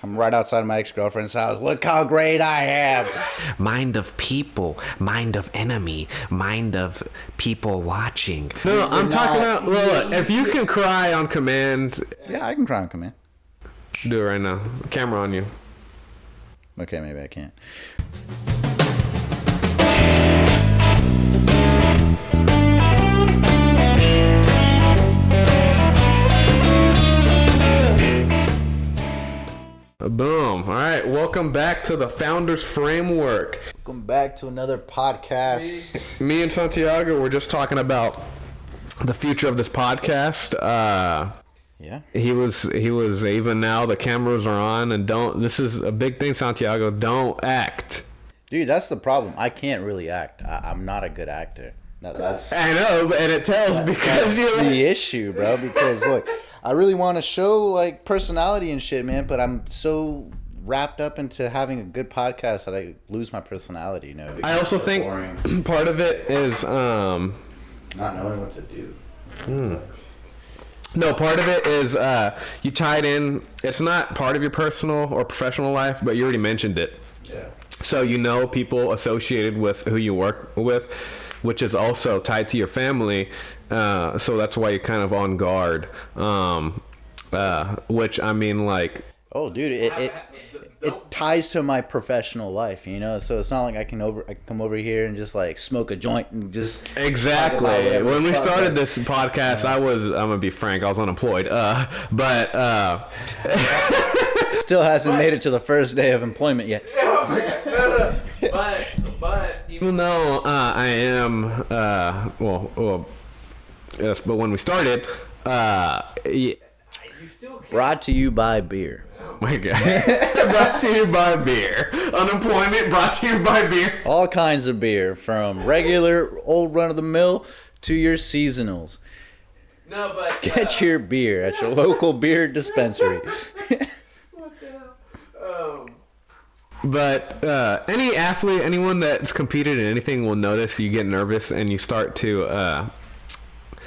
I'm right outside my ex-girlfriend's house. Look how great I am. Mind of people, mind of enemy, mind of people watching. No, I'm talking about, look, if you can cry on command. Yeah, I can cry on command. Do it right now. Camera on you. Okay, maybe I can't. Boom. All right. Welcome back to the Founders Framework. Welcome back to another podcast. Me and Santiago were just talking about the future of this podcast. Yeah. He was even now the cameras are on and this is a big thing, Santiago. Don't act. Dude, that's the problem. I can't really act. I'm not a good actor. That's I know, and it tells because that's the issue, bro. Because look, I really want to show like personality and shit, man, but I'm so wrapped up into having a good podcast that I lose my personality, you know. I also think part of it is not knowing what to do. No, part of it is you tied in. It's not part of your personal or professional life, but you already mentioned it. Yeah. So you know people associated with who you work with, which is also tied to your family. So that's why you're kind of on guard. Which I mean, like. Oh, dude, it ties to my professional life, you know. So it's not like I can come over here and just like smoke a joint and just exactly. When we started this podcast, I'm gonna be frank, I was unemployed. But still hasn't made it to the first day of employment yet. But even though I am yes, but when we started, you still can't. Brought to you by beer. My God. Brought to you by beer. Unemployment brought to you by beer. All kinds of beer, from regular old run-of-the-mill to your seasonals. No, but get your beer at your local beer dispensary. What the hell? But any athlete, anyone that's competed in anything will notice you get nervous and you start to. I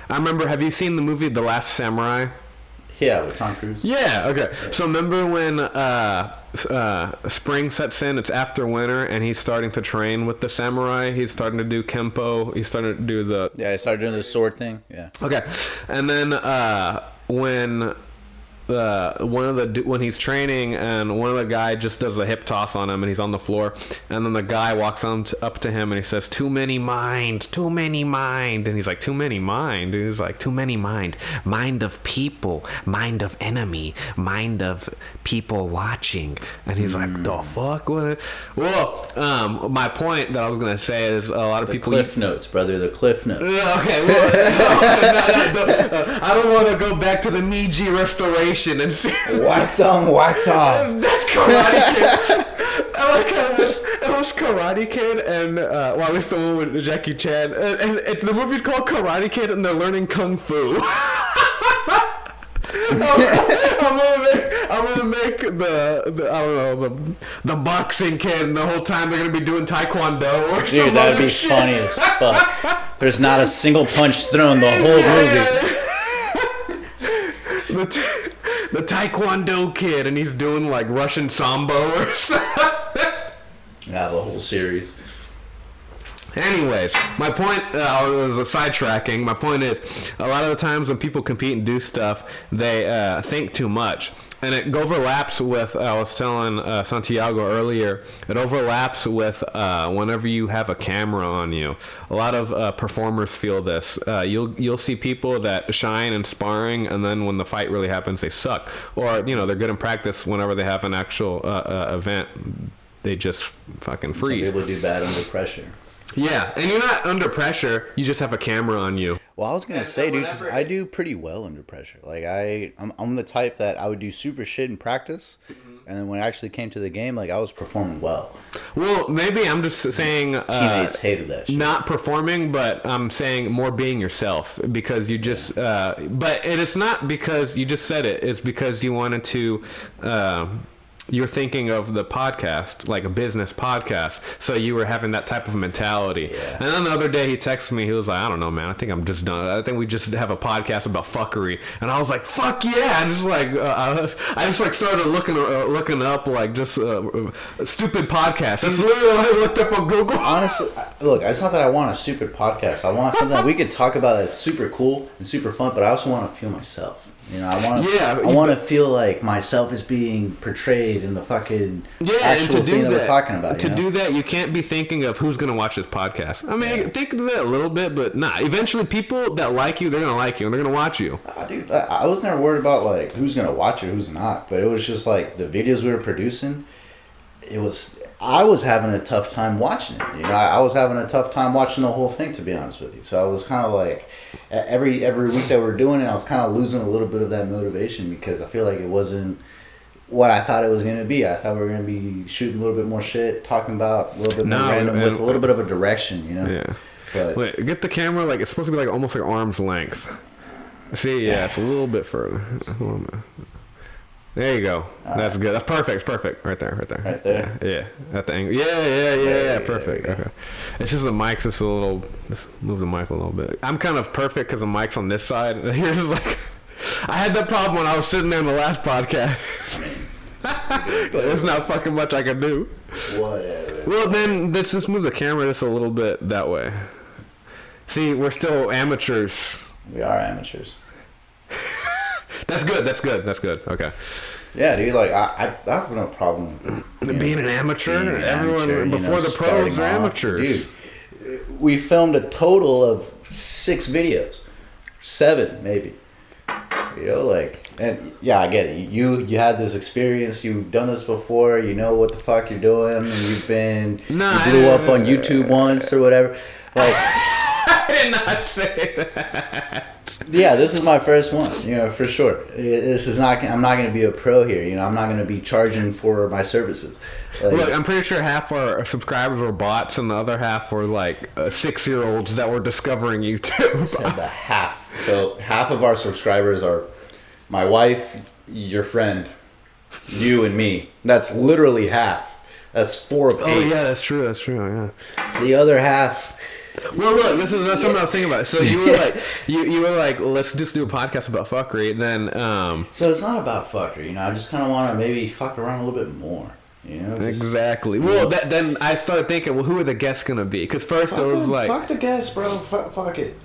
remember. Have you seen the movie The Last Samurai? Yeah, with Tom Cruise. Yeah, okay. So remember when spring sets in, it's after winter, and he's starting to train with the samurai. He's starting to do Kempo. He's starting to do the... Yeah, he started doing the sword thing. Yeah. Okay. And then when he's training and one of the guy just does a hip toss on him and he's on the floor, and then the guy walks up to him and he says, too many mind, and he's like, too many mind, and he's like, too many mind of people, mind of enemy, mind of people watching, and he's like, the fuck, what? Well, my point that I was gonna say is a lot of people Cliff Notes, brother, the Cliff Notes. Okay, well, I don't want to go back to the Meiji restoration and see wax on. That's Karate Kid. I like how it was Karate Kid and at least the one with Jackie Chan, and the movie's called Karate Kid and they're learning kung fu. I'm gonna make the I don't know the boxing kid, and the whole time they're gonna be doing taekwondo or something. Dude, that'd be funny as fuck. There's not a single punch thrown the whole movie. The taekwondo kid, and he's doing like Russian sambo or something. Yeah, the whole series. Anyways, my point was a sidetracking. My point is, a lot of the times when people compete and do stuff, they think too much. And it overlaps with, I was telling Santiago earlier, it overlaps with whenever you have a camera on you. A lot of performers feel this. You'll see people that shine in sparring, and then when the fight really happens, they suck. Or, they're good in practice. Whenever they have an actual event, they just fucking freeze. Some people do bad under pressure. Yeah, and you're not under pressure. You just have a camera on you. Well, I was gonna say, dude, because I do pretty well under pressure. Like I'm the type that I would do super shit in practice, and then when it actually came to the game, like I was performing well. Well, maybe I'm just saying teammates hated that shit. Not performing, but I'm saying more being yourself, because you just. But it's not because you just said it. It's because you wanted to. you're thinking of the podcast like a business podcast, so you were having that type of mentality. Yeah. And then the other day he texted me, he was like, I don't know, man, I think I'm just done. I think we just have a podcast about fuckery. And I was like, fuck yeah. I just like I just like started looking up like just stupid podcasts. That's literally what I looked up on Google. Honestly, look, it's not that I want a stupid podcast. I want something that we could talk about that's super cool and super fun, but I also want to feel myself. You know, I want to feel like myself is being portrayed in the fucking actual thing that we're talking about. To do that, you can't be thinking of who's going to watch this podcast. I mean, think of it a little bit, but nah. Eventually, people that like you, they're going to like you, and they're going to watch you. Dude, I was never worried about, like, who's going to watch it, who's not. But it was just, like, the videos we were producing, I was having a tough time watching it. You know, I was having a tough time watching the whole thing, to be honest with you. So I was kind of like, every week that we're doing it, I was kind of losing a little bit of that motivation because I feel like it wasn't what I thought it was going to be. I thought we were going to be shooting a little bit more shit, talking about a little bit more random with a little bit of a direction, you know? Yeah. But, wait, get the camera, like, it's supposed to be like almost like arm's length. See, yeah, it's a little bit further. There you go. That's good. That's perfect. It's perfect. Right there. Right there? Yeah. At the angle. Yeah. Perfect. Okay. It's just the mic's just a little... Just move the mic a little bit. I'm kind of perfect because the mic's on this side. Here's like... I had that problem when I was sitting there in the last podcast. There's not fucking much I can do. Whatever. Well, then let's just move the camera just a little bit that way. See, we're still amateurs. We are amateurs. That's good. Okay. Yeah, dude. Like I have no problem being an amateur. Everyone before the pros are amateurs. Dude, we filmed a total of 6 videos, 7 maybe. You know, like, and yeah, I get it. You had this experience. You've done this before. You know what the fuck you're doing. And you blew up on YouTube once or whatever. Like, I did not say that. Yeah, this is my first one, you know, for sure. This is not. I'm not going to be a pro here, you know. I'm not going to be charging for my services. Like, look, I'm pretty sure half our subscribers were bots, and the other half were like 6-year-olds that were discovering YouTube. Said the half. So half of our subscribers are my wife, your friend, you, and me. That's literally half. That's 4 of 8. Oh yeah, that's true. Yeah. The other half. Well, look, that's something I was thinking about. So you were like, you were like, let's just do a podcast about fuckery. And then, so it's not about fuckery, you know. I just kind of want to maybe fuck around a little bit more, you know. Exactly. Well, then I started thinking, well, who are the guests gonna be? Because first it was like, fuck the guests, bro. Fuck it.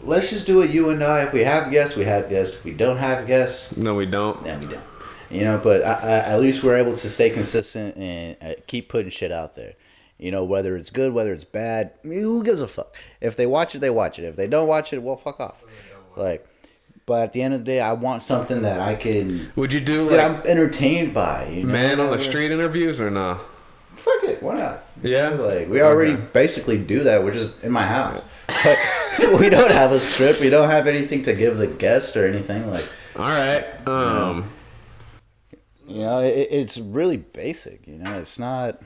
Let's just do it, you and I. If we have guests, we have guests. If we don't have guests, no, we don't. Then we don't. You know, but at least we're able to stay consistent and keep putting shit out there. You know, whether it's good, whether it's bad, I mean, who gives a fuck? If they watch it, they watch it. If they don't watch it, well, fuck off. Like, but at the end of the day, I want something that I can. Would you do that I'm entertained by? You know? Man on the street interviews or no? Fuck it, why not? Yeah, like we already basically do that. We're just in my house. But we don't have a script. We don't have anything to give the guest or anything. Like, all right, you know, it's really basic. You know, it's not.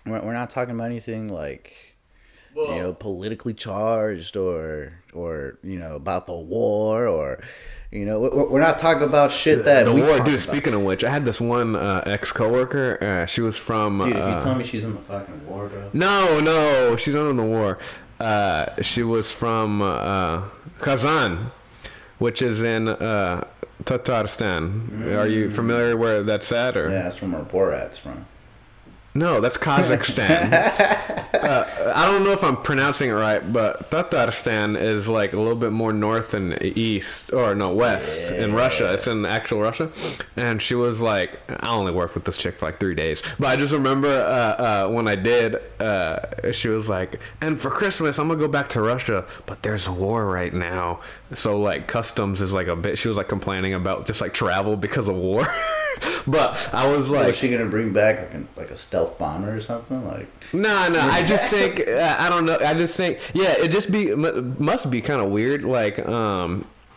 We're not talking about anything like, you know, politically charged or you know, about the war or, you know, we're not talking about shit that the we war. Dude, about. Speaking of which, I had this one ex-coworker. She was from. Dude, if you tell me she's in the fucking war, bro. No, she's not in the war. She was from Kazan, which is in Tatarstan. Are you familiar where that's at? Or? Yeah, that's from where Borat's from. No, that's Kazakhstan. I don't know if I'm pronouncing it right, but Tatarstan is like a little bit more north and east, or no, west in Russia. It's in actual Russia. And she was like, I only worked with this chick for like 3 days. But I just remember when I did, she was like, and for Christmas, I'm going to go back to Russia, but there's a war right now. So like customs is like a bit, she was like complaining about just like travel because of war. But I was like, was she gonna bring back like a stealth bomber or something? Like, no. I just think I don't know. I just think it must be kind of weird. Like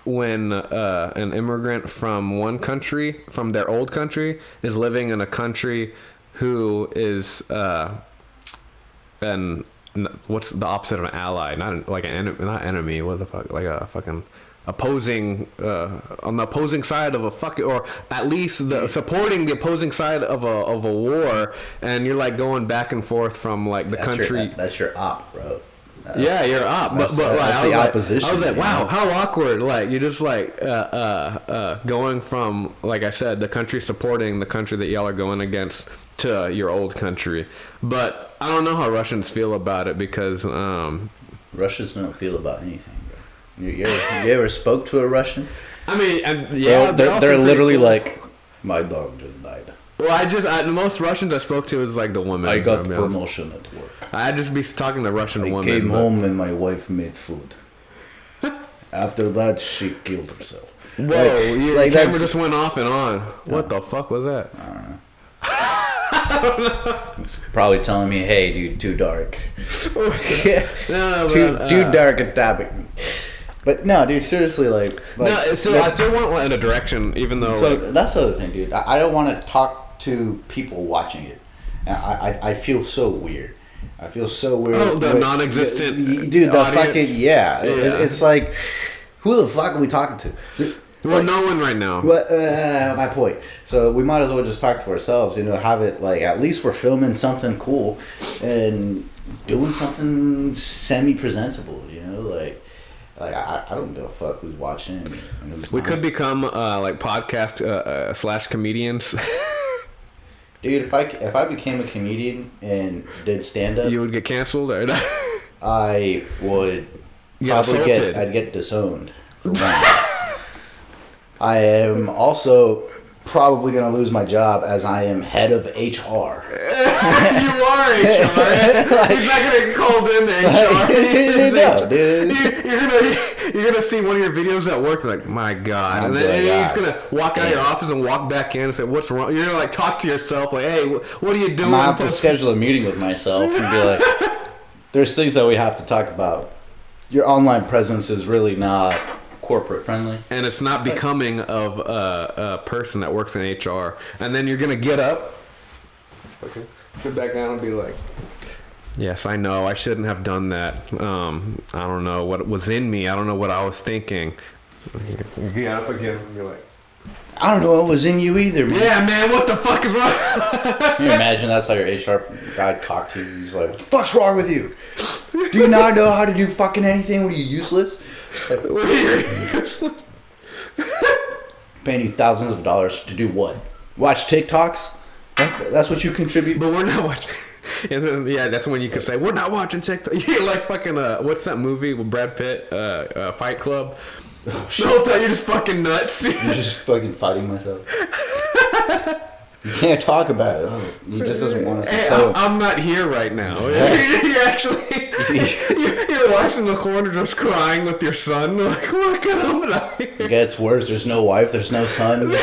when an immigrant from one country, from their old country, is living in a country who is and what's the opposite of an ally? Not like an enemy. Not enemy. What the fuck? Like a fucking on the opposing side of a fucking, or at least supporting the opposing side of a war, and you're like going back and forth from like the country. That's your op, bro. Yeah, you're up, but that's the opposition. I was like, wow, how awkward! Like you're just like going from, like I said, the country supporting the country that y'all are going against to your old country. But I don't know how Russians feel about it because Russians don't feel about anything, bro. You ever spoke to a Russian? I mean, yeah, they're literally cool. Like, my dog just died. Well, the most Russians I spoke to is like the women. I got promotion at work. I'd just be talking to Russian women. I came home and my wife made food. After that, she killed herself. Whoa, the camera just went off and on. What the fuck was that? I don't know. It's probably telling me, hey, dude, too dark. Too dark a topic. But no, dude, seriously, like I still want in a direction, even though. So that's the other thing, dude. I don't want to talk to people watching it. I feel so weird. I feel so weird. Oh, the non-existent dude. The audience? fucking It's like, who the fuck are we talking to? Well, no one right now. My point. So we might as well just talk to ourselves. Have it like at least we're filming something cool and doing something semi-presentable. Like I don't give a fuck who's watching. We could become like podcast / comedians. Dude, if I became a comedian and did stand up, you would get canceled, or I would I'd get disowned for one. I am also probably going to lose my job as I am head of HR. You are HR. He's not going to get called into HR. No, dude. You're gonna see one of your videos at work, like, my God, and then he's gonna walk out of your office and walk back in and say, "What's wrong?" You're gonna like talk to yourself, like, "Hey, what are you doing?" I have to schedule a meeting with myself and be like, "There's things that we have to talk about. Your online presence is really not corporate friendly, and it's not becoming of a person that works in HR." And then you're gonna get up, sit back down, and be like, "Yes, I know. I shouldn't have done that. I don't know what was in me. I don't know what I was thinking." You get up again and be like, "I don't know what was in you either, man." Yeah, man. What the fuck is wrong? Can you imagine that's how your HR guy talked to you? He's like, "What the fuck's wrong with you? Do you not know how to do fucking anything? What are you, useless? Like, Useless. Paying you thousands of dollars to do what? Watch TikToks? That's what you contribute?" But we're not watching. And then, that's when you could say, "We're not watching TikTok." You're like fucking, what's that movie with Brad Pitt? Fight Club? Oh, shit. The whole time you're just fucking nuts. You're just fucking fighting myself. You can't talk about it. He just doesn't want us to tell him. I'm not here right now. You're actually, you're watching the corner just crying with your son. Like, look at him. It gets worse. There's no wife. There's no son.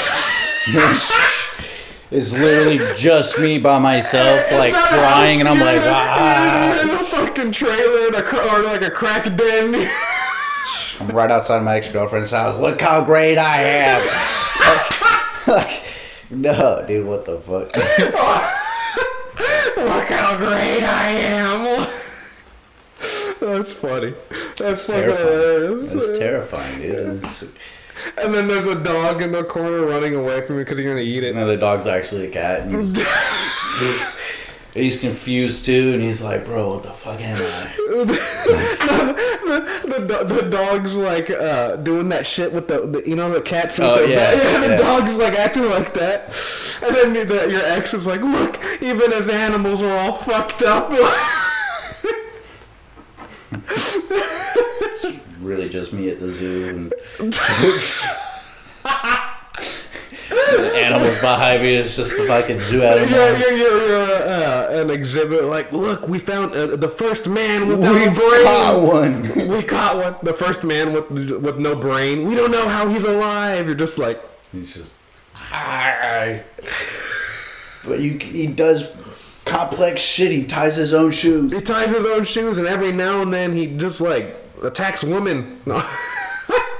It's literally just me by myself, like crying, and I'm like, ah. In a fucking trailer or like a crack den. I'm right outside my ex-girlfriend's house. Look how great I am. No, dude, what the fuck? Look how great I am. That's funny. That's terrifying. That's terrifying, dude. And then there's a dog in the corner running away from you because you're gonna eat it. No, the dog's actually a cat, and he's confused too, and he's like, "Bro, what the fuck am I?" the dog's like doing that shit with the cats. With the dog's like acting like that, and then your ex is like, "Look, even as animals are all fucked up." It's really just me at the zoo, and the animals behind me is just a fucking zoo animal. You're an exhibit. Like, look, we found the first man without a brain. We caught one. We caught one. The first man with no brain. We don't know how he's alive. You're just like, he's just. But he does complex shit. He ties his own shoes. And every now and then he just like attacks women.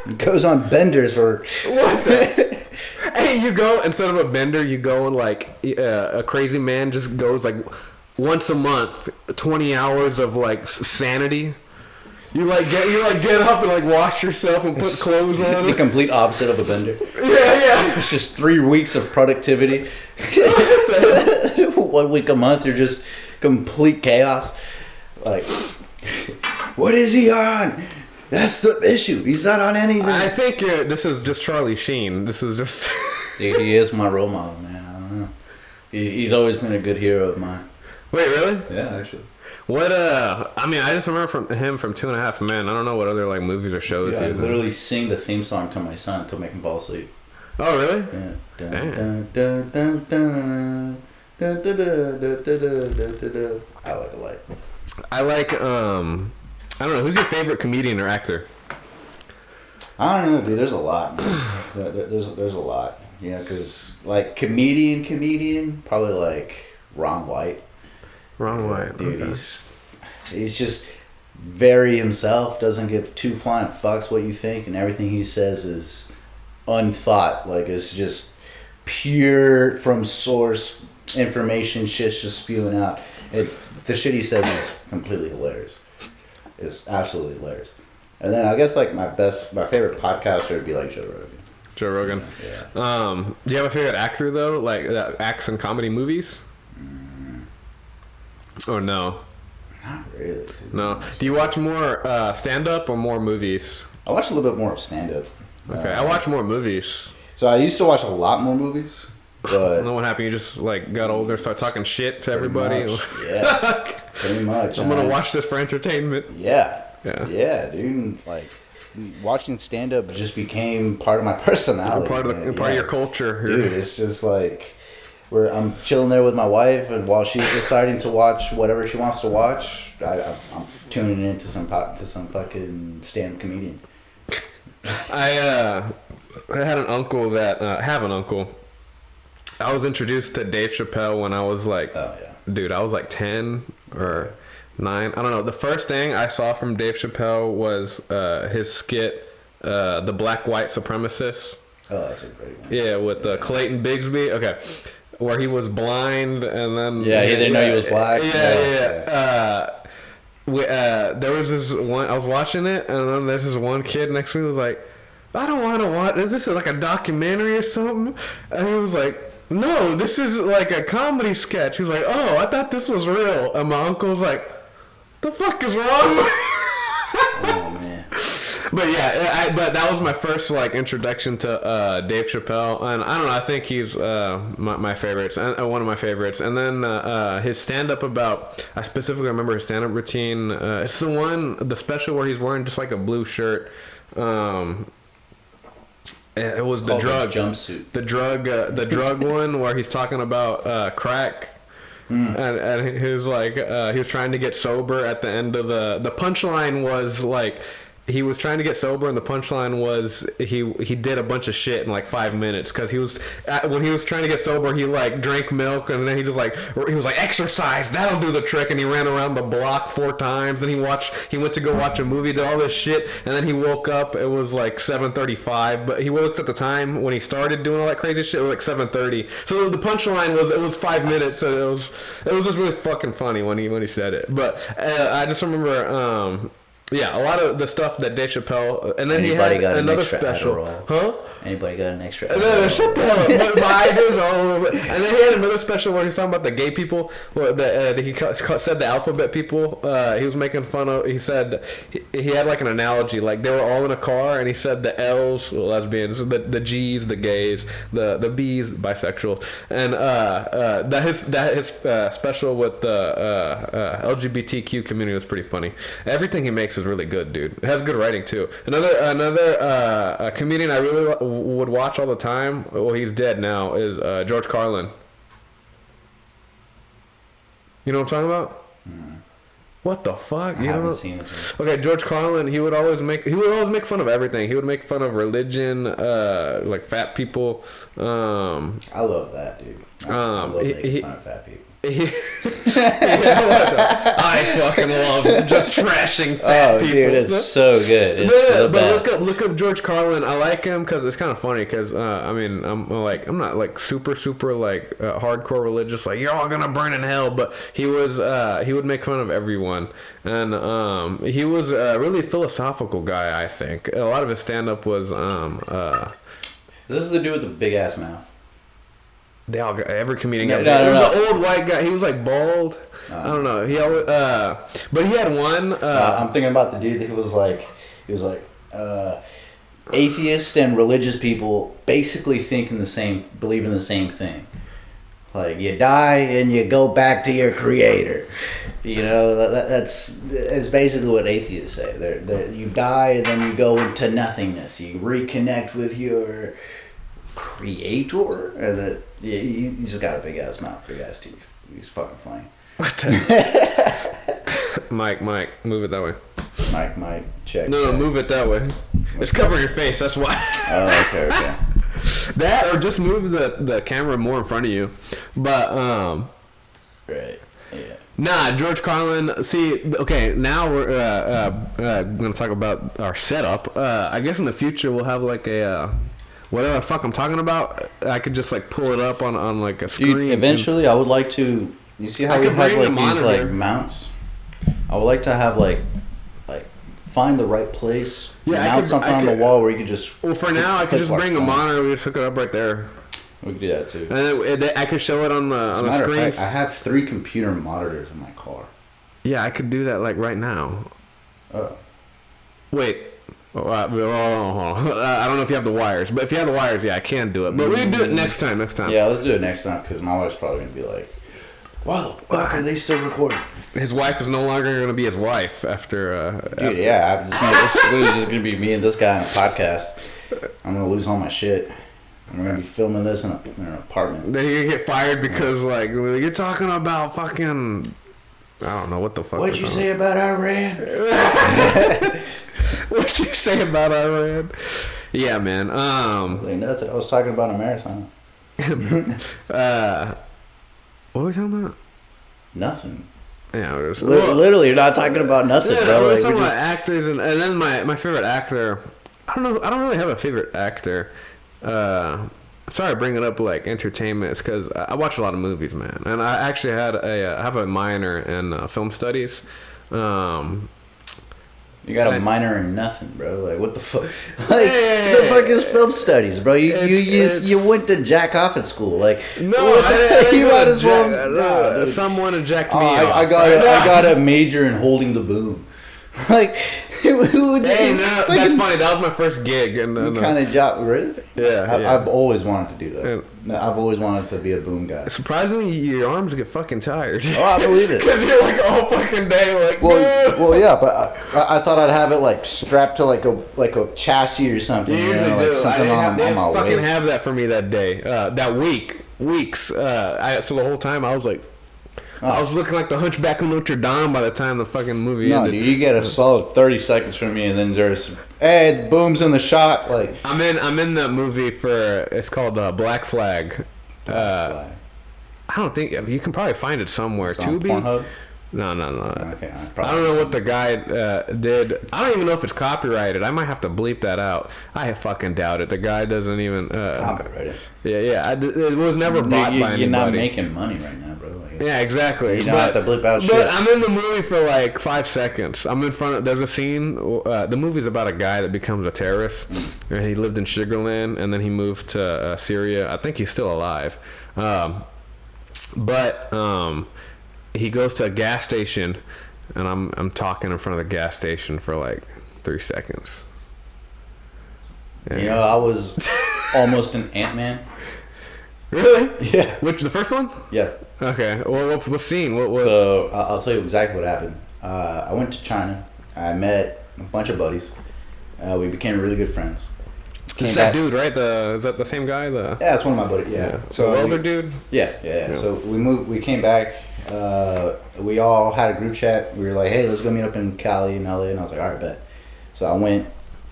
He goes on benders for. What the? Hey, you go, instead of a bender, you go and like a crazy man just goes like once a month, 20 hours of like sanity. You get up and like wash yourself and put clothes on. The complete opposite of a bender. Yeah. It's just 3 weeks of productivity. 1 week a month, you're just complete chaos. Like, what is he on? That's the issue. He's not on anything. I think this is just Charlie Sheen. This is just. Dude, he is my role model, man. I don't know. He's always been a good hero of mine. Wait, really? Yeah, actually. What I mean, I just remember him from 2.5 Men. I don't know what other like movies or shows. Yeah, I literally sing the theme song to my son to make him fall asleep. Oh, really? Yeah. I like a light. I like I don't know, who's your favorite comedian or actor? I don't know, dude. There's a lot, man. There's a lot. Yeah, because like comedian, probably like Ron White. Ron White, dude. okay. He's just very himself. Doesn't give 2 flying fucks what you think, and everything he says is unthought. Like, it's just pure from source information. Shit's just spewing out. The shit he says is completely hilarious. It's absolutely hilarious. And then I guess like my favorite podcaster would be like Joe Rogan. Joe Rogan. Yeah. Do you have a favorite actor though, like that acts in comedy movies? Or no? Not really. Dude. No. Do you watch more stand up or more movies? I watch a little bit more of stand up. Okay, I watch more movies. So I used to watch a lot more movies, but And then what happened? You just like got older, start talking shit to everybody. much, yeah, pretty much. I'm gonna watch this for entertainment. Yeah, Yeah. dude. Like watching stand up just became part of my personality. Part of your culture, dude. It's just like where I'm chilling there with my wife, and while she's deciding to watch whatever she wants to watch, I'm tuning into some fucking stand-up comedian. I had an uncle that have an uncle. I was introduced to Dave Chappelle when I was like, dude, I was like 10 or 9. I don't know. The first thing I saw from Dave Chappelle was his skit, The Black White Supremacist. Oh, that's a great one. Yeah, with Clayton Bigsby. Okay. Where he was blind and then... Yeah, he didn't know he was black. Yeah. There was this one... I was watching it, and then there's this one kid next to me who was like, I don't want to watch... Is this like a documentary or something? And he was like, no, this is like a comedy sketch. He was like, oh, I thought this was real. And my uncle was like, the fuck is wrong with Oh, man. But yeah, but that was my first like introduction to Dave Chappelle, and I don't know. I think he's my favorites, and one of my favorites. And then his stand up I specifically remember his stand up routine. It's the special where he's wearing just like a blue shirt. It was the drug jumpsuit. The drug one where he's talking about crack. And he was like he was trying to get sober at the end of the punchline was like he was trying to get sober, and the punchline was he did a bunch of shit in like 5 minutes, because when he was trying to get sober, he like drank milk, and then he was like exercise, that'll do the trick, and he ran around the block 4 times, and he went to go watch a movie, did all this shit, and then he woke up. It was like 7:35, but he looked at the time when he started doing all that crazy shit. It was like 7:30. So the punchline was 5 minutes. So it was just really fucking funny when he said it. But I just remember. Yeah, a lot of the stuff that Dave Chappelle, and then Anybody he had got another an extra special, Adderall? huh? Anybody got an extra? No, shut the hell up. My ideas are all over. And then he had another special where he's talking about the gay people. He said the alphabet people. He was making fun of. He said he had like an analogy, like they were all in a car, and he said the L's, lesbians, the G's, the gays, the B's, bisexual, and his special with the LGBTQ community was pretty funny. Everything he makes is really good, dude. It has good writing too. Another comedian I really would watch all the time. Well, he's dead now. Is George Carlin. You know what I'm talking about? What the fuck? I haven't seen this one. Okay, George Carlin. He would always make fun of everything. He would make fun of religion, like fat people. I love that, dude. I love making fun of fat people. I fucking love just trashing fat people. Dude, it's so good. It's the best. But look up George Carlin. I like him because it's kind of funny. Because I mean, I'm not like super like hardcore religious. Like you're all gonna burn in hell. But he would make fun of everyone, and he was a really philosophical guy. I think a lot of his stand up was. This is the dude with the big ass mouth. They all got, every comedian No, got. no, It was no. an old white guy. He was like bald. I don't know. He always, but he had one. I'm thinking about the dude that was like, atheists and religious people basically believe in the same thing. Like you die and you go back to your creator. You know that's basically what atheists say. You die and then you go into nothingness. You reconnect with your creator, and you just got a big ass mouth, big ass teeth. He's fucking funny. Mike, move it that way. Mike, check. No, move it that way. It's covering your face. That's why. Oh, okay. That or just move the camera more in front of you. But Right. Yeah. Nah, George Carlin. See, okay, now we're gonna talk about our setup. I guess in the future we'll have like a whatever the fuck I'm talking about. I could just like pull it up on like a screen. Dude, eventually I would like to. You see how we have like these like mounts? I would like to have like find the right place. Yeah, mount something on the wall where you could just. Well, for now I could just bring a monitor. We just hook it up right there. We could do that too. And then I could show it on the screen. Fact, I have 3 computer monitors in my car. Yeah, I could do that like right now. Oh. Wait. I don't know if you have the wires, but if you have the wires, yeah, I can do it. But we can do it next time. Yeah, let's do it next time because my wife's probably gonna be like, "Wow, fuck, are they still recording?" His wife is no longer gonna be his wife after. Dude, yeah, it's literally just gonna be me and this guy on a podcast. I'm gonna lose all my shit. I'm gonna be filming this in an apartment. Then you're gonna get fired because like you're talking about fucking. I don't know what the fuck. What'd you say about Iran? What'd you say about Iran? Yeah, man. Like nothing. I was talking about a marathon. What were we talking about? Nothing. Yeah, it was, literally, you're not talking about nothing, yeah, bro. We're Like, talking about actors, and then my favorite actor. I don't know. I don't really have a favorite actor. Sorry, bringing up like entertainment is because I watch a lot of movies, man, and I actually have a minor in film studies. You got a minor in nothing, bro. Like, what the fuck? Like, the fuck is film studies, bro? You went to jack off at school. Like, no, you might as well. Someone eject me. I got a major in holding the boom. Like, who would? Hey, no, that's funny. That was my first gig, and kind of job, really? Yeah, I've always wanted to do that. I've always wanted to be a boom guy. Surprisingly, your arms get fucking tired. Oh, I believe it. Because you're like all fucking day like. Well, yeah, but I thought I'd have it like strapped to like a chassis or something. You know, like something on my waist. Fucking have that for me that day, that weeks. So the whole time I was like. Oh. I was looking like the Hunchback of Notre Dame by the time the fucking movie ended. No, dude, you get a solid 30 seconds from me, and then there's, hey, the boom's in the shot. Like I'm in that movie it's called Black Flag. Flag. I don't think you can probably find it somewhere. It's on Pornhub? No. Okay, I don't know what the guy did. I don't even know if it's copyrighted. I might have to bleep that out. I fucking doubt it. The guy doesn't even copyrighted. Yeah. It was never bought by anybody. You're not making money right now, bro. Yeah, exactly. You don't have to bleep out shit. But I'm in the movie for like 5 seconds. I'm in front of. There's a scene. The movie's about a guy that becomes a terrorist, and he lived in Sugarland, and then he moved to Syria. I think he's still alive, but he goes to a gas station, and I'm talking in front of the gas station for like 3 seconds. And you know, I was almost an Ant-Man. Really? Yeah. Which, the first one? Yeah. Okay. Well, what scene? What? So I'll tell you exactly what happened. I went to China. I met a bunch of buddies. We became really good friends. It's that dude, right? Is that the same guy? Yeah, it's one of my buddies. Yeah. So welder dude. Yeah. So we moved. We came back. We all had a group chat. We were like, "Hey, let's go meet up in Cali and LA." And I was like, "All right, bet." So I went.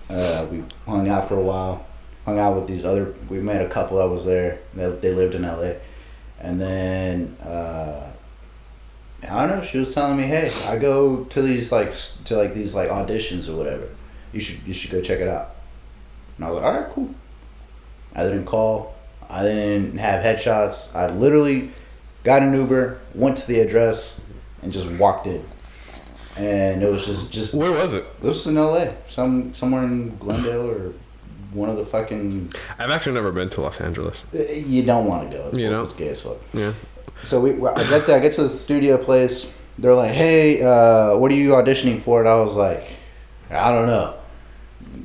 We hung out for a while. Hung out with these other. We met a couple that was there. They lived in LA, and then I don't know. She was telling me, hey, I go to these these auditions or whatever. You should go check it out. And I was like, all right, cool. I didn't call. I didn't have headshots. I literally got an Uber, went to the address, and just walked in. And it was just Where was it? This was in LA, somewhere in Glendale or one of the fucking. I've actually never been to Los Angeles. You don't want to go. It's gay as fuck. Yeah. So I get there. I get to the studio place. They're like, "Hey, what are you auditioning for?" And I was like, "I don't know."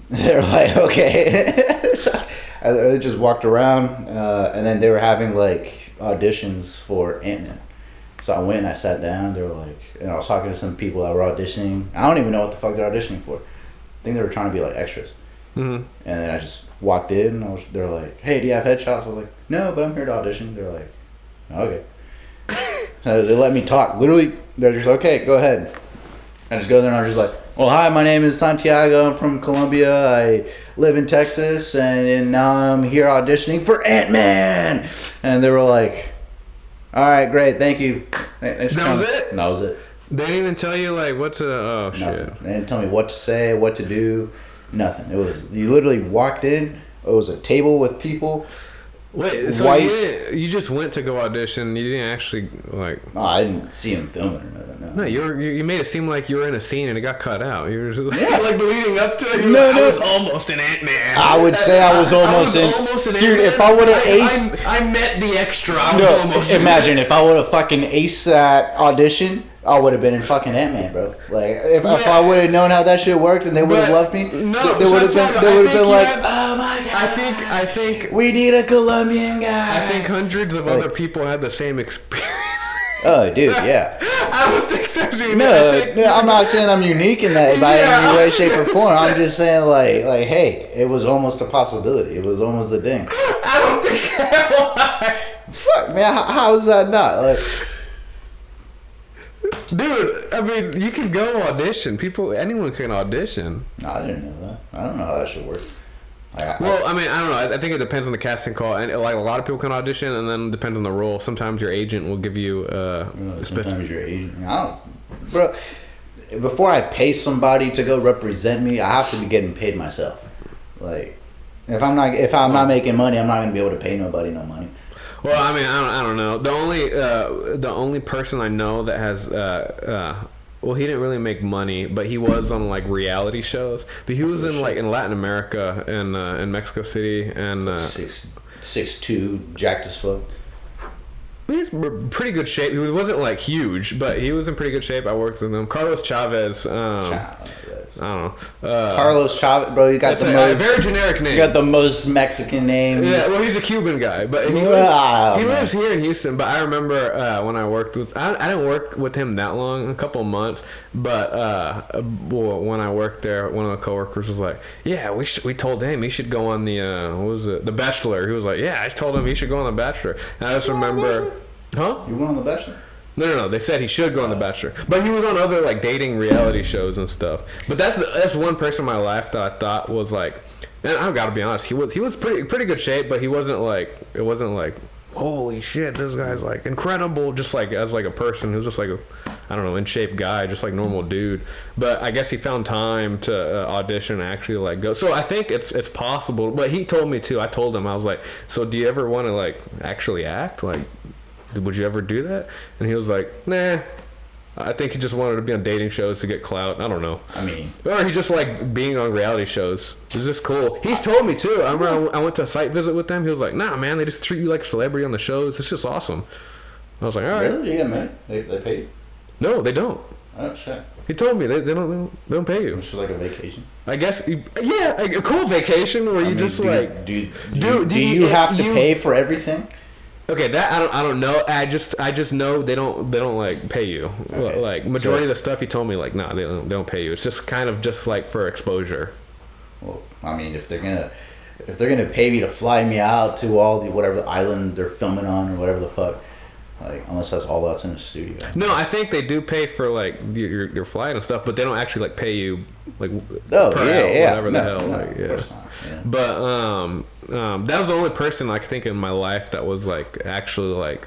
They're like, "Okay." So I just walked around, and then they were having like auditions for Ant-Man. So I went and I sat down. They were like, and I was talking to some people that were auditioning. I don't even know what the fuck they're auditioning for. I think they were trying to be like extras. Mm-hmm. And then I just walked in. And they're like, "Hey, do you have headshots?" I was like, "No, but I'm here to audition." They're like, "Okay." So they let me talk. Literally, they're just okay. Go ahead. I just go there and I'm just like, "Well, hi, my name is Santiago. I'm from Colombia. I live in Texas, and now I'm here auditioning for Ant-Man." And they were like, "All right, great, thank you." That was it? And that was it. They didn't even tell you like what to. Oh Nothing. shit! They didn't tell me what to say, what to do. Nothing. It was, you literally walked in. It was a table with people. Wait, so you just went to go audition? You didn't actually like? No, I didn't see him filming or nothing. No, you made it seem like you were in a scene and it got cut out. You were just like, like leading up to it. No, I was almost an Ant-Man. I would say I was almost an Ant-Man. Dude, if I would have aced, I met the extra. Imagine if I would have fucking aced that audition. I would have been in fucking Ant-Man, bro. Like if I would have known how that shit worked and they would have loved me, no, they would have been like, "Oh my god, I think we need a Colombian guy." I think hundreds of other people had the same experience. Oh, dude, yeah. I don't think there's even. No, I'm not saying I'm unique in that by any way, shape, or form. I'm just saying, like, hey, it was almost a possibility. It was almost the thing. I don't think that. Fuck, man, how is that not? Like, dude, I mean, you can go audition. Anyone can audition. No, I didn't know that. I don't know how that should work. Well, I mean, I don't know. I think it depends on the casting call, and like a lot of people can audition, and then it depends on the role. Sometimes your agent will give you. Sometimes your agent. Bro. Before I pay somebody to go represent me, I have to be getting paid myself. Like, if I'm not making money, I'm not gonna be able to pay nobody no money. Well, I mean, I don't know. The only person I know that has well, he didn't really make money, but he was on like reality shows. But he was in Latin America and in Mexico City and like 6'2", jacked as fuck. He's in pretty good shape. He wasn't like huge, but he was in pretty good shape. I worked with him. Carlos Chavez. I don't know. Carlos Chavez, bro. You got the most very generic name. You got the most Mexican names. Yeah, well, he's a Cuban guy, but he lives here in Houston. But I remember when I worked with, I didn't work with him that long, a couple of months. But when I worked there, one of the coworkers was like, "Yeah, we told him he should go on the what was it, The Bachelor." He was like, "Yeah, I told him he should go on The Bachelor." And I just remember, huh? You went on The Bachelor? No. They said he should go on The Bachelor, but he was on other like dating reality shows and stuff. But that's one person in my life that I thought was like, and I've got to be honest, he was pretty good shape, but it wasn't like holy shit, this guy's like incredible, just like as like a person. He was just like I don't know, in shape guy, just like normal dude. But I guess he found time to audition and actually like go. So I think it's possible. But he told me too. I told him, I was like, so do you ever want to like actually act like? Would you ever do that? And he was like, nah. I think he just wanted to be on dating shows to get clout. I don't know. I mean, or he just like being on reality shows. It's just cool. He's told me too. I remember I went to a site visit with them. He was like, nah, man, they just treat you like a celebrity on the shows. It's just awesome. I was like, all right. Really? Yeah, man. They pay you? No, they don't. Oh shit. He told me they don't pay you. It's just like a vacation. I guess, yeah, like a cool vacation where you just like. Do you have to pay for everything? Okay, that I don't know. I just know they don't like pay you. Okay. Like majority of the stuff he told me, like, nah, they don't pay you. It's just kind of just like for exposure. Well, I mean, if they're gonna pay me to fly me out to all the whatever island they're filming on or whatever the fuck, like unless that's all that's in the studio. No, I think they do pay for like your flight and stuff, but they don't actually like pay you like whatever the hell. Like, yeah. Of course not. Yeah. But that was the only person I could think in my life that was like actually like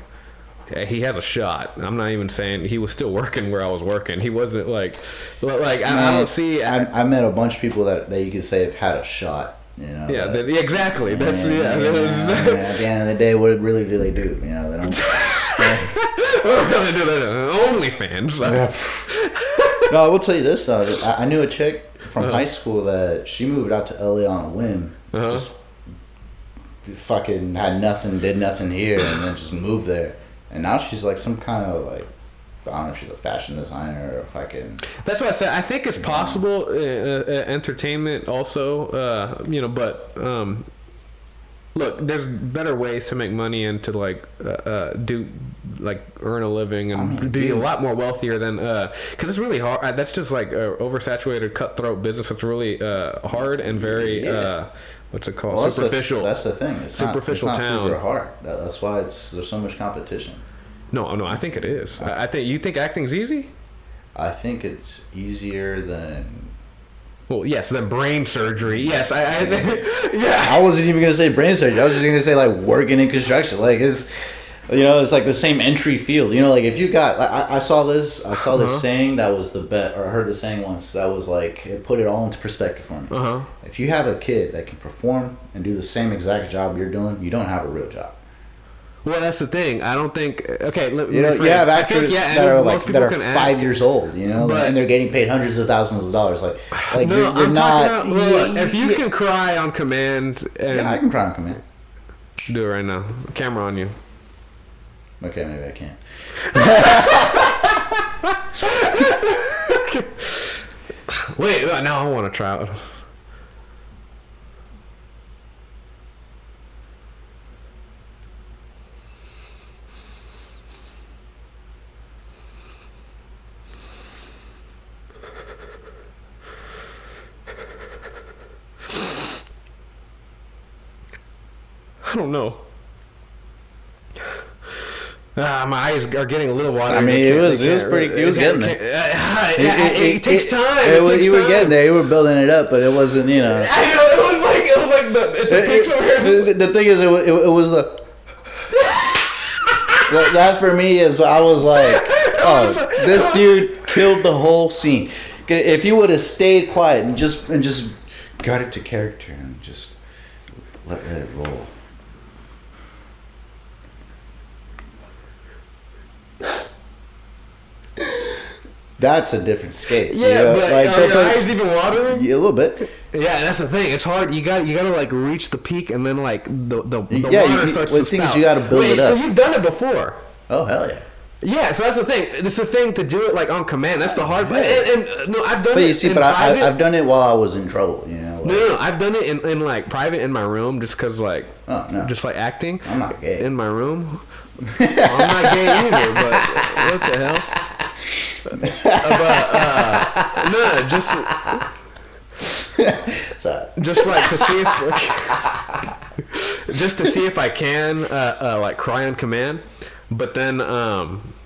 he has a shot. I'm not even saying he was still working where I was working. He wasn't like I don't see. I met a bunch of people that you could say have had a shot. You know. Yeah. Exactly. That's at the end of the day, what really do they do? You know, they don't. OnlyFans. No, I will tell you this though. I knew a chick from high school that she moved out to LA on a whim. Just fucking had nothing, did nothing here, and then just moved there. And now she's like some kind of like, I don't know if she's a fashion designer or fucking. That's what I said. I think it's possible. Entertainment also, but look, there's better ways to make money and to like do like earn a living and be a lot more wealthier than because it's really hard. That's just like oversaturated, cutthroat business. It's really hard and very what's it called? Well, superficial. That's the thing. It's superficial not town. Super hard. That's why there's so much competition. No, I think it is. I think you think acting's easy. I think it's easier than. Well, yes, than brain surgery. Yes, yeah. I wasn't even gonna say brain surgery. I was just gonna say like working in construction. Like it's, it's like the same entry field. You know, like if you got, I saw this saying that was the bet, or I heard the saying once that was like it put it all into perspective for me. If you have a kid that can perform and do the same exact job you're doing, you don't have a real job. Well, that's the thing. I don't think. Okay, you have actors that are 5 years old, and they're getting paid hundreds of thousands of dollars. Like no, you're not. Look, if you can cry on command, I can cry on command. Do it right now. Camera on you. Okay, maybe I can't. Okay. Wait, now I want to try it. I don't know. My eyes are getting a little watery. I mean, it was getting there. It takes time. You were getting there. You were building it up, but it wasn't. I know it was like it's a picture. The thing is, it was the. That for me is I was like, this dude killed the whole scene. If you would have stayed quiet and just got it to character and just let it roll. That's a different skate. Yeah, but are your eyes even watering? Yeah, a little bit. Yeah, that's the thing. It's hard. You got to like reach the peak, and then like the water starts to spout. The thing is, you got to build it up. So you've done it before? Oh hell yeah. Yeah, so that's the thing. It's the thing to do it like on command. That's the hard part. And no, I've done it. But you see, I've done it while I was in trouble. No, I've done it in like private in my room, just cause like, just like acting. I'm not gay. In my room. I'm not gay either. But what the hell? No, just like to see if I can like cry on command, but then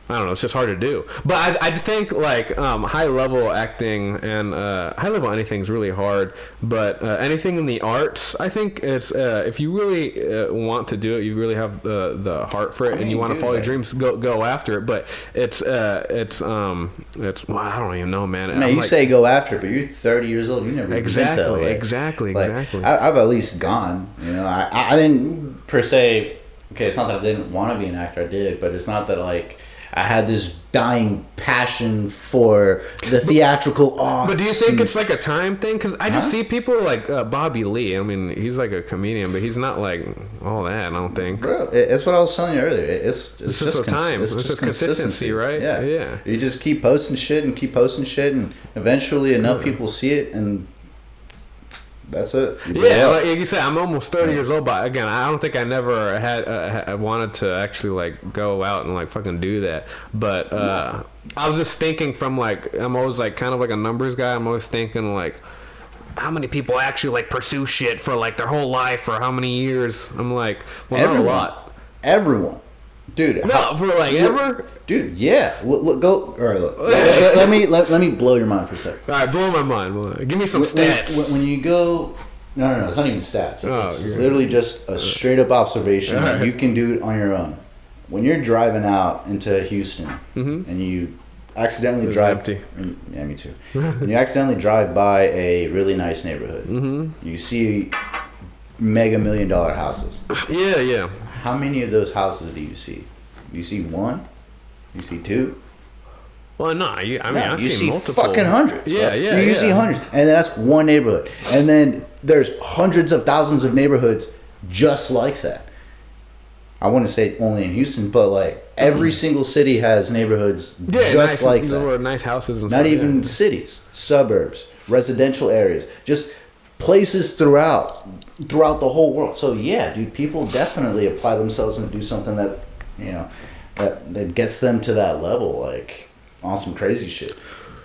I don't know, it's just hard to do. But I think like high level acting and high level anything is really hard. But anything in the arts, I think it's if you really want to do it, you really have the heart for it, and you want to follow your dreams, go after it. But it's well, I don't even know, man. No, you say go after it, but you're 30 years old. You never exactly been to LA. Exactly. I've at least gone. I didn't per se. Okay, it's not that I didn't want to be an actor. I did, but it's not that like. I had this dying passion for the theatrical arts. But do you think it's like a time thing? Because I just see people like Bobby Lee. I mean, he's like a comedian, but he's not like all that, I don't think. Bro, it's what I was telling you earlier. It's just time. It's just consistency, right? Yeah. You just keep posting shit, and eventually enough people see it, and that's it. Like you said, I'm almost 30 years old, but again, I don't think I never had wanted to actually like go out and like fucking do that. But I was just thinking from like, I'm always like kind of like a numbers guy. I'm always thinking like, how many people actually like pursue shit for like their whole life or how many years? I'm like, well, not a lot. Everyone. Dude, no, for like ever, dude. Yeah, look, go. All right, look. let me blow your mind for a second. All right, blow my mind. Give me some stats. When you go, no, it's not even stats. It's literally just a straight up observation that you can do it on your own. when you're driving out into Houston and you accidentally drive. Empty. Yeah, me too. When you accidentally drive by a really nice neighborhood, you see mega $1 million houses. Yeah. How many of those houses do you see? You see one? You see two? Well, no, I've you seen see multiple. fucking hundreds. Yeah, bro. yeah. You see hundreds, and that's one neighborhood. And then there's hundreds of thousands of neighborhoods just like that. I wouldn't say only in Houston, but like every single city has neighborhoods just like that. Nice houses and Not stuff. even cities, suburbs, residential areas, just places throughout the whole world. So yeah, dude, people definitely apply themselves and do something that that gets them to that level, like on some crazy shit.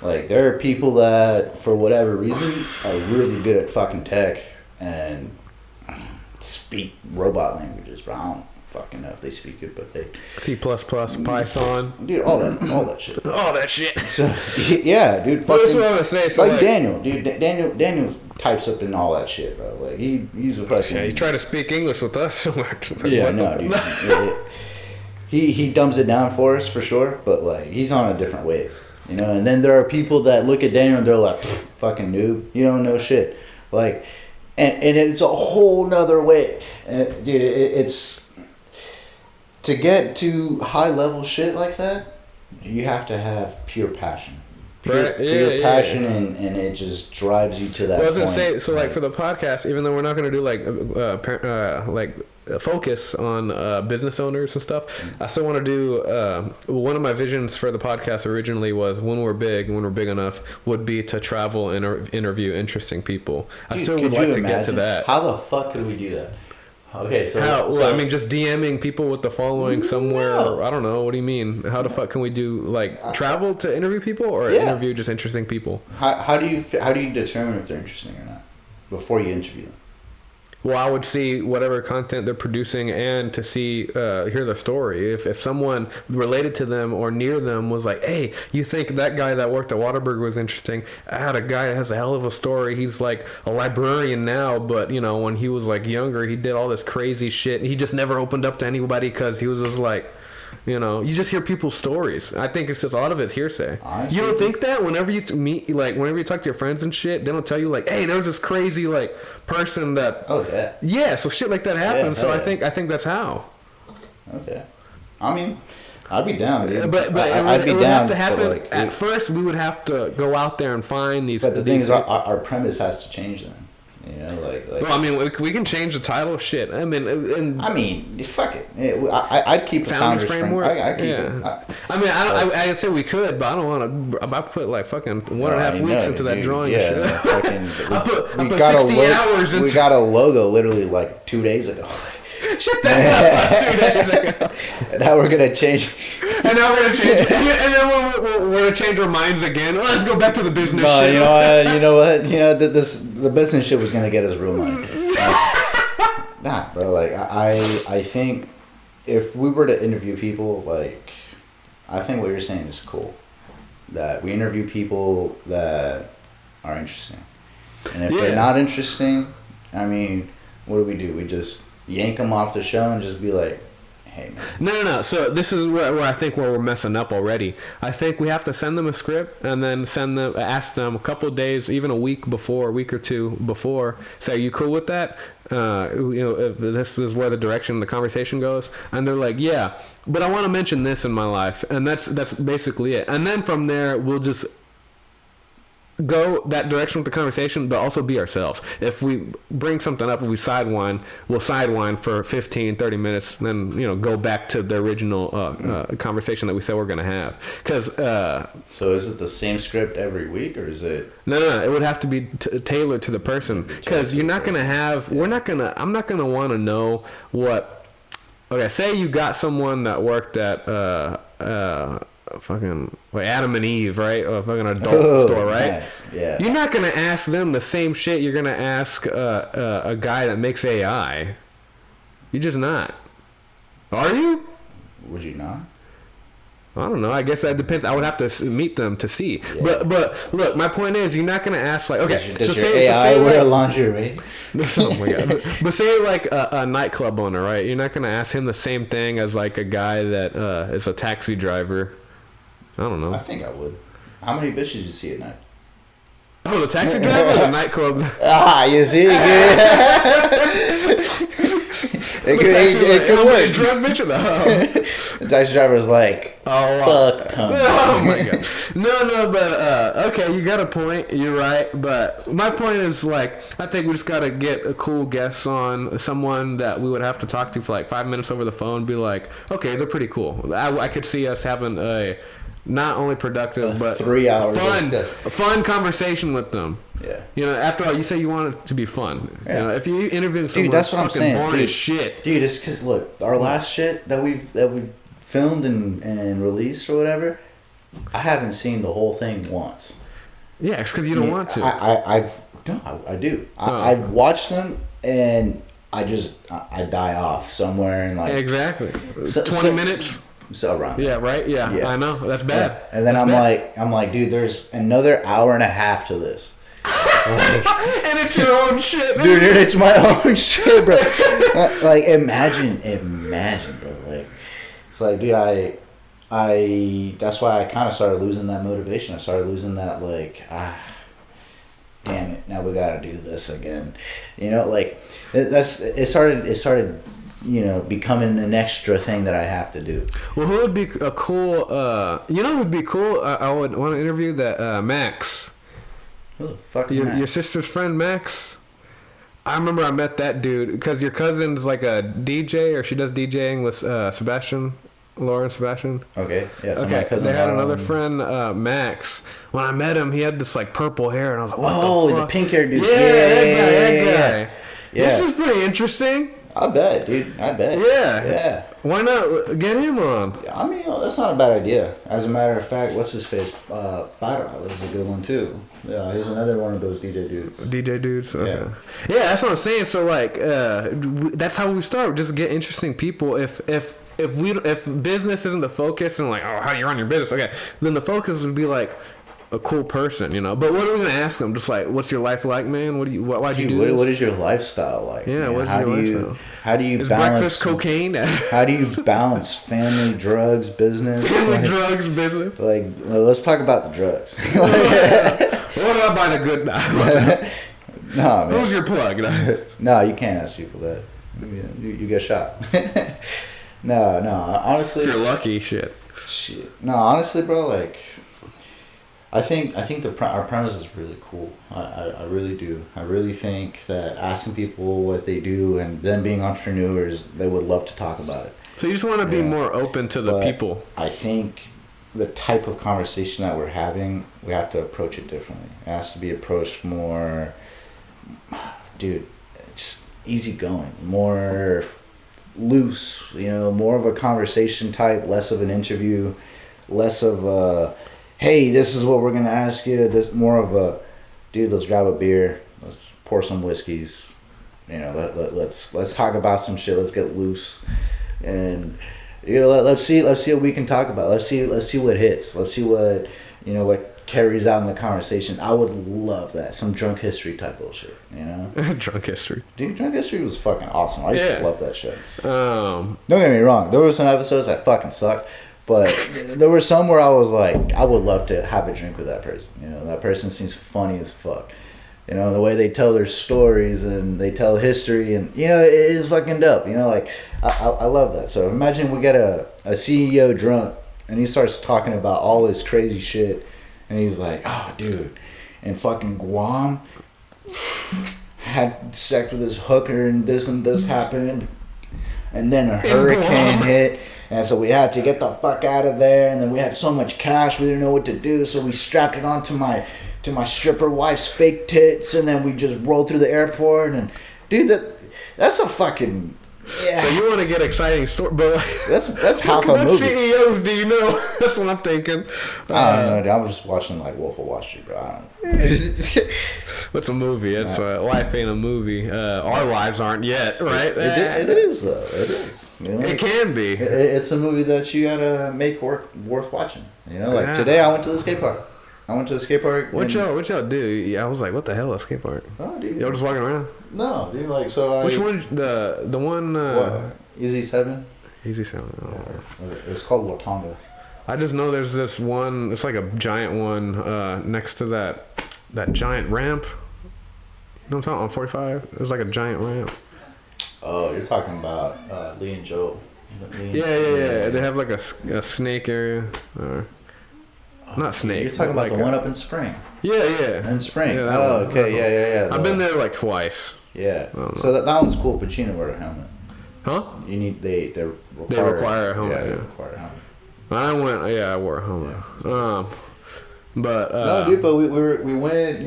Like there are people that for whatever reason are really good at fucking tech and speak robot languages, but I don't fucking know if they speak it, but they C++, Python, dude, all that shit. all that shit. So yeah, dude, Well, that's fucking, what I was saying. So like Daniel, dude, Daniel types up in all that shit, bro. Like he's a fucking. Yeah, you try to speak English with us. Yeah, no, dude. He dumbs it down for us for sure, but like he's on a different wave, you know. And then there are people that look at Daniel and they're like, "Fucking noob, you don't know shit." Like, and it's a whole nother way, dude. It's to get to high level shit like that. You have to have pure passion. Pure passion, and it just drives you to that. Well, I was gonna point. say, so like for the podcast, even though we're not gonna do like focus on business owners and stuff, I still want to do. One of my visions for the podcast originally was when we're big enough, would be to travel and interview interesting people. I still would like to get to that. How the fuck could we do that? Okay, so I mean, just DMing people with the following somewhere. I don't know. What do you mean? How the fuck can we do like travel to interview people or interview just interesting people? How do you determine if they're interesting or not before you interview them? Well, I would see whatever content they're producing and to see, hear the story. If someone related to them or near them was like, hey, you think that guy that worked at Whataburger was interesting? I had a guy that has a hell of a story. He's like a librarian now, but, you know, when he was like younger, he did all this crazy shit. He just never opened up to anybody because he was just like, you know, you just hear people's stories. I think it's just a lot of it's hearsay. You don't think that whenever you meet, like, whenever you talk to your friends and shit, they don't tell you like, hey, there was this crazy like person that. Oh yeah. Yeah, so shit like that happens. So I think that's how. Okay. I mean, I'd be down. Dude. But I'd be it would down. have to happen. Like, at first, we would have to go out there and find these. But the thing is, our premise has to change then. You know, like. Well, I mean, we can change the title. Shit. I mean, fuck it. I'd keep the Founders Framework. I keep it. I'd say we could, but I don't want to. I put like fucking 1.5 weeks into that drawing. Yeah, shit. fucking, I put 60 hours into. We got a logo literally like 2 days ago. Shut that up! 2 days ago. And now we're gonna change. And now we're gonna change. And then we're gonna change our minds again. Let's go back to the business shit. You know what? The business shit was gonna get us real money. Nah, bro. Like I think if we were to interview people, like I think what you're saying is cool. That we interview people that are interesting, and if they're not interesting, I mean, what do? We just yank them off the show and just be like, hey, man. No. So this is where I think we're messing up already. I think we have to send them a script and then ask them a couple of days, even a week or two before, say, are you cool with that? If this is where the direction the conversation goes. And they're like, yeah, but I want to mention this in my life. And that's basically it. And then from there, we'll just go that direction with the conversation, but also be ourselves. If we bring something up, if we sidewind, we'll sidewind for 15-30 minutes, and then go back to the original conversation that we said we're going to have. Because so is it the same script every week, or is it no, it would have to be tailored to the person, because you're not going to have I'm not going to want to know what. Okay, say you got someone that worked at fucking like Adam and Eve, right? A fucking adult store, right? Nice. Yeah. You're not gonna ask them the same shit you're gonna ask a guy that makes AI. You're just not. Are you? Would you not? I don't know. I guess that depends. I would have to meet them to see. Yeah. But look, my point is, you're not gonna ask like, okay, Does your AI wear lingerie? Oh my god! But say like a nightclub owner, right? You're not gonna ask him the same thing as like a guy that is a taxi driver. I don't know. I think I would. How many bitches did you see at night? Oh, the taxi driver or the nightclub? You see? It could work. Drunk bitch or the The taxi driver was like, fuck come. Oh my god. No, but okay, you got a point. You're right. But my point is like, I think we just gotta get a cool guest on, someone that we would have to talk to for like 5 minutes over the phone. Be like, okay, they're pretty cool. I could see us having a not only productive but 3 hours fun conversation with them. Yeah. You know, after all, you say you want it to be fun. Yeah. You know, if you interview someone that's what fucking I'm saying. boring Dude, as shit. Dude, it's because look, our last shit that we filmed and released or whatever, I haven't seen the whole thing once. Yeah, it's because you don't want to. I do. I've watched them and I die off somewhere and like exactly 20 minutes. So around. Yeah, right. Yeah, I know that's bad. Yeah. And then I'm like, dude, there's another hour and a half to this. Like, and it's your own shit, dude. It's my own shit, bro. Like, imagine, bro. Like, it's like, dude, I. That's why I kind of started losing that motivation. I started losing that, like, damn it, now we gotta do this again. You know, like, it started. You know, becoming an extra thing that I have to do. Well, who would be a cool? You know, who would be cool? I would want to interview that Max. Who the fuck is Max? Your sister's friend Max. I remember I met that dude because your cousin's like a DJ, or she does DJing with Lauren Sebastian. Okay, yeah. So okay, they had another friend, Max. When I met him, he had this like purple hair, and I was like, "What the fuck?" The pink hair dude. Yeah, that guy. Yeah. This is pretty interesting. I bet, dude. I bet. Yeah. Why not get him on? I mean, that's not a bad idea. As a matter of fact, what's his face? Para was a good one too. Yeah, he's another one of those DJ dudes. DJ dudes. Okay. Yeah, that's what I'm saying. So like, that's how we start. Just get interesting people. If business isn't the focus and like, oh, how do you run your business? Okay, then the focus would be like a cool person, you know. But what are we gonna ask them? Just like, what's your life like, man? Why'd you do this? What is your lifestyle like? Yeah, man? what's your lifestyle? How do you is balance breakfast cocaine? How do you balance family, drugs, business? Drugs, business. Like, let's talk about the drugs. What about by the good? No, man. Who's your plug? No, you can't ask people that. You get shot. No, honestly. If you're lucky, shit. No, honestly, bro, like, I think our premise is really cool. I really do. I really think that asking people what they do and them being entrepreneurs, they would love to talk about it. So you just want to be more open to the people. I think the type of conversation that we're having, we have to approach it differently. It has to be approached more, dude, just easygoing, more loose, you know, more of a conversation type, less of an interview, less of a, hey, this is what we're gonna ask you. This more of a, dude, let's grab a beer, let's pour some whiskeys, you know, let's talk about some shit. Let's get loose, and you know, let's see what we can talk about. Let's see what hits. Let's see what, you know, what carries out in the conversation. I would love that. Some drunk history type bullshit, you know. Drunk history, dude. Drunk history was fucking awesome. I used to love that shit. Don't get me wrong. There were some episodes that fucking sucked. But there were some where I was like, I would love to have a drink with that person. You know, that person seems funny as fuck. You know, the way they tell their stories and they tell history, and, you know, it is fucking dope. You know, like, I love that. So imagine we get a CEO drunk and he starts talking about all this crazy shit. And he's like, oh, dude, in fucking Guam, had sex with this hooker and this happened. And then a hurricane hit. And so we had to get the fuck out of there, and then we had so much cash we didn't know what to do, so we strapped it onto my stripper wife's fake tits, and then we just rolled through the airport. And dude, that's a fucking Yeah. So you want to get exciting story, but like, That's half a what movie. CEOs do you know? That's what I'm thinking. I don't know. Dude. I was just watching like Wolf of Wall Street, bro. I don't. What's a movie? It's life ain't a movie. Our lives aren't yet, right? It is though. It is. You know, It can be. It's a movie that you gotta make worth watching. You know, like today I went to the skate park. What y'all do? Yeah, I was like, what the hell, a skate park? Oh, dude. Y'all just walking around? No, dude. Like so. Which one? The one. What? Easy 7. Easy 7. Yeah. It's called Watonga. I just know there's this one. It's like a giant one next to that giant ramp. You know what I'm talking? On 45, there's like a giant ramp. Oh, you're talking about Lee and Joe. Yeah. They have like a snake area. Not snake. You're talking about like the one up in Spring. Yeah. In Spring. Yeah, oh, okay. Yeah. I've been there like twice. Yeah. So that one's cool, but you know wear a helmet. Huh? You need they require a helmet. Yeah, they require a helmet. I wore a helmet. Yeah. But no, dude. But we went.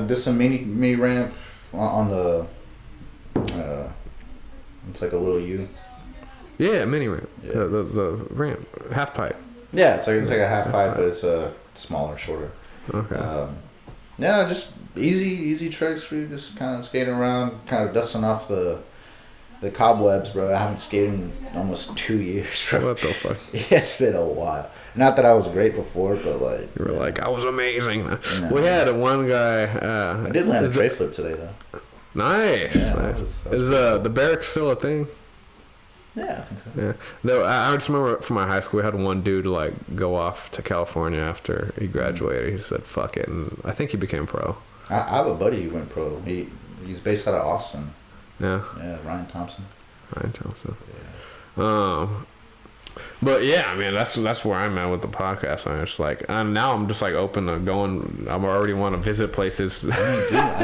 Did some mini ramp on the. It's like a little U. Yeah, mini ramp. Yeah. The ramp, half pipe. Yeah, it's like a half pipe, but it's a smaller, shorter. Okay. Just easy tricks for you, just kind of skating around, kind of dusting off the cobwebs, bro. I haven't skated in almost 2 years, bro. What the fuck? Yeah, it's been a while. Not that I was great before, but like you were like, I was amazing. No. We had one guy. I did land a tray flip today, though. Nice. Yeah, nice. that was Is the barracks still a thing? Yeah, I think so. Yeah. No, I just remember from my high school, we had one dude like go off to California after he graduated. He said, "Fuck it," and I think he became pro. I have a buddy who went pro. He's based out of Austin. Yeah. Yeah, Ryan Thompson. Yeah. But yeah, I mean that's where I'm at with the podcast. I'm just like, and now I'm just like open to going. I already want to visit places. I mean,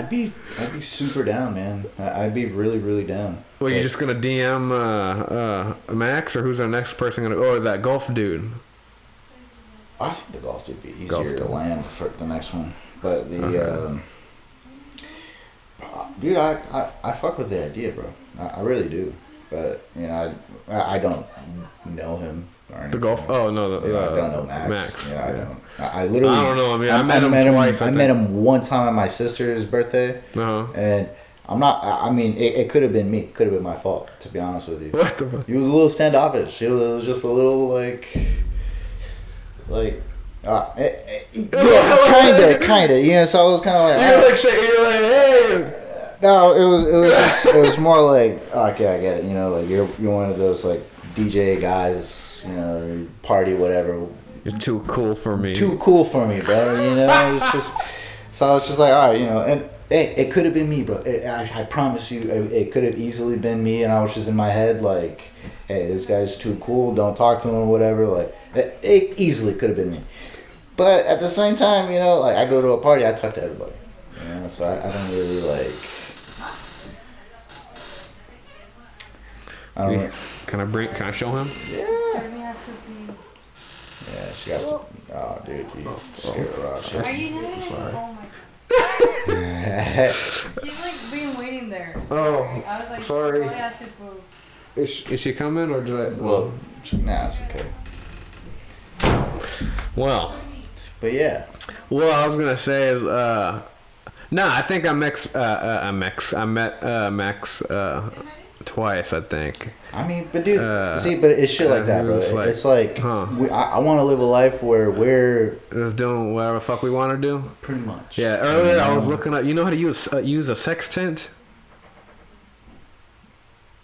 dude, I'd be super down, man. I'd be really, really down. Well, you just gonna DM Max, or who's our next person gonna? Or that golf dude? I think the golf would be easier to land for the next one, but the dude, I fuck with the idea, bro. I really do, but I don't know him. Or anything. The golf? Oh no, I don't know Max. I don't. I literally. I don't know. I mean, I met him twice. I met him one time at my sister's birthday, and I'm not. I mean, it could have been me. It could have been my fault, to be honest with you. What the fuck? He was a little standoffish. It was just a little kinda. You know, so I was kind of like. You're like, hey. No, it was more like, okay, I get it. You know, like you're one of those like DJ guys. You know, party whatever. You're too cool for me. Too cool for me, bro. You know, it's just. So I was just like, all right, you know, and hey, it could have been me, bro. I promise you, it could have easily been me, and I was just in my head like, hey, this guy's too cool. Don't talk to him or whatever. Like, it easily could have been me. But at the same time, you know, like I go to a party, I talk to everybody. You know, so I don't really like. I don't know. Can I show him? Yeah. Yeah, she got to. Oh, dude, you scared her off. Are you having it? Oh my god. She's like been waiting there. Oh, I was like, sorry. I asked her for. Is she coming or did I? Well, nah, it's okay. Well. But yeah. Well, I was gonna say is I think I met Max twice, I think. I mean, but dude, see, but it's shit like that, bro. It's like I want to live a life where we're just doing whatever the fuck we want to do. Pretty much. Yeah. Earlier, I was looking up. You know how to use a sextant?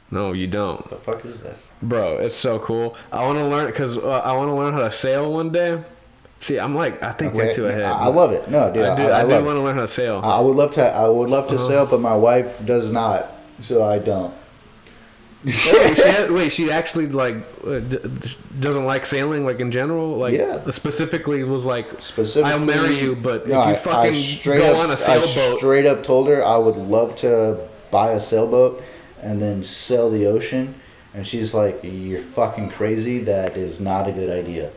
No, you don't. What the fuck is that? Bro, it's so cool. I want to learn because I want to learn how to sail one day. See, I think way too ahead. I love it. No, dude, I do want to learn how to sail. I would love to sail, but my wife does not, so I don't. She actually like doesn't like sailing, like in general, like specifically was like I'll marry you, but if you fucking go on a sailboat. I straight up told her I would love to buy a sailboat and then sail the ocean, and she's like, "You're fucking crazy. That is not a good idea."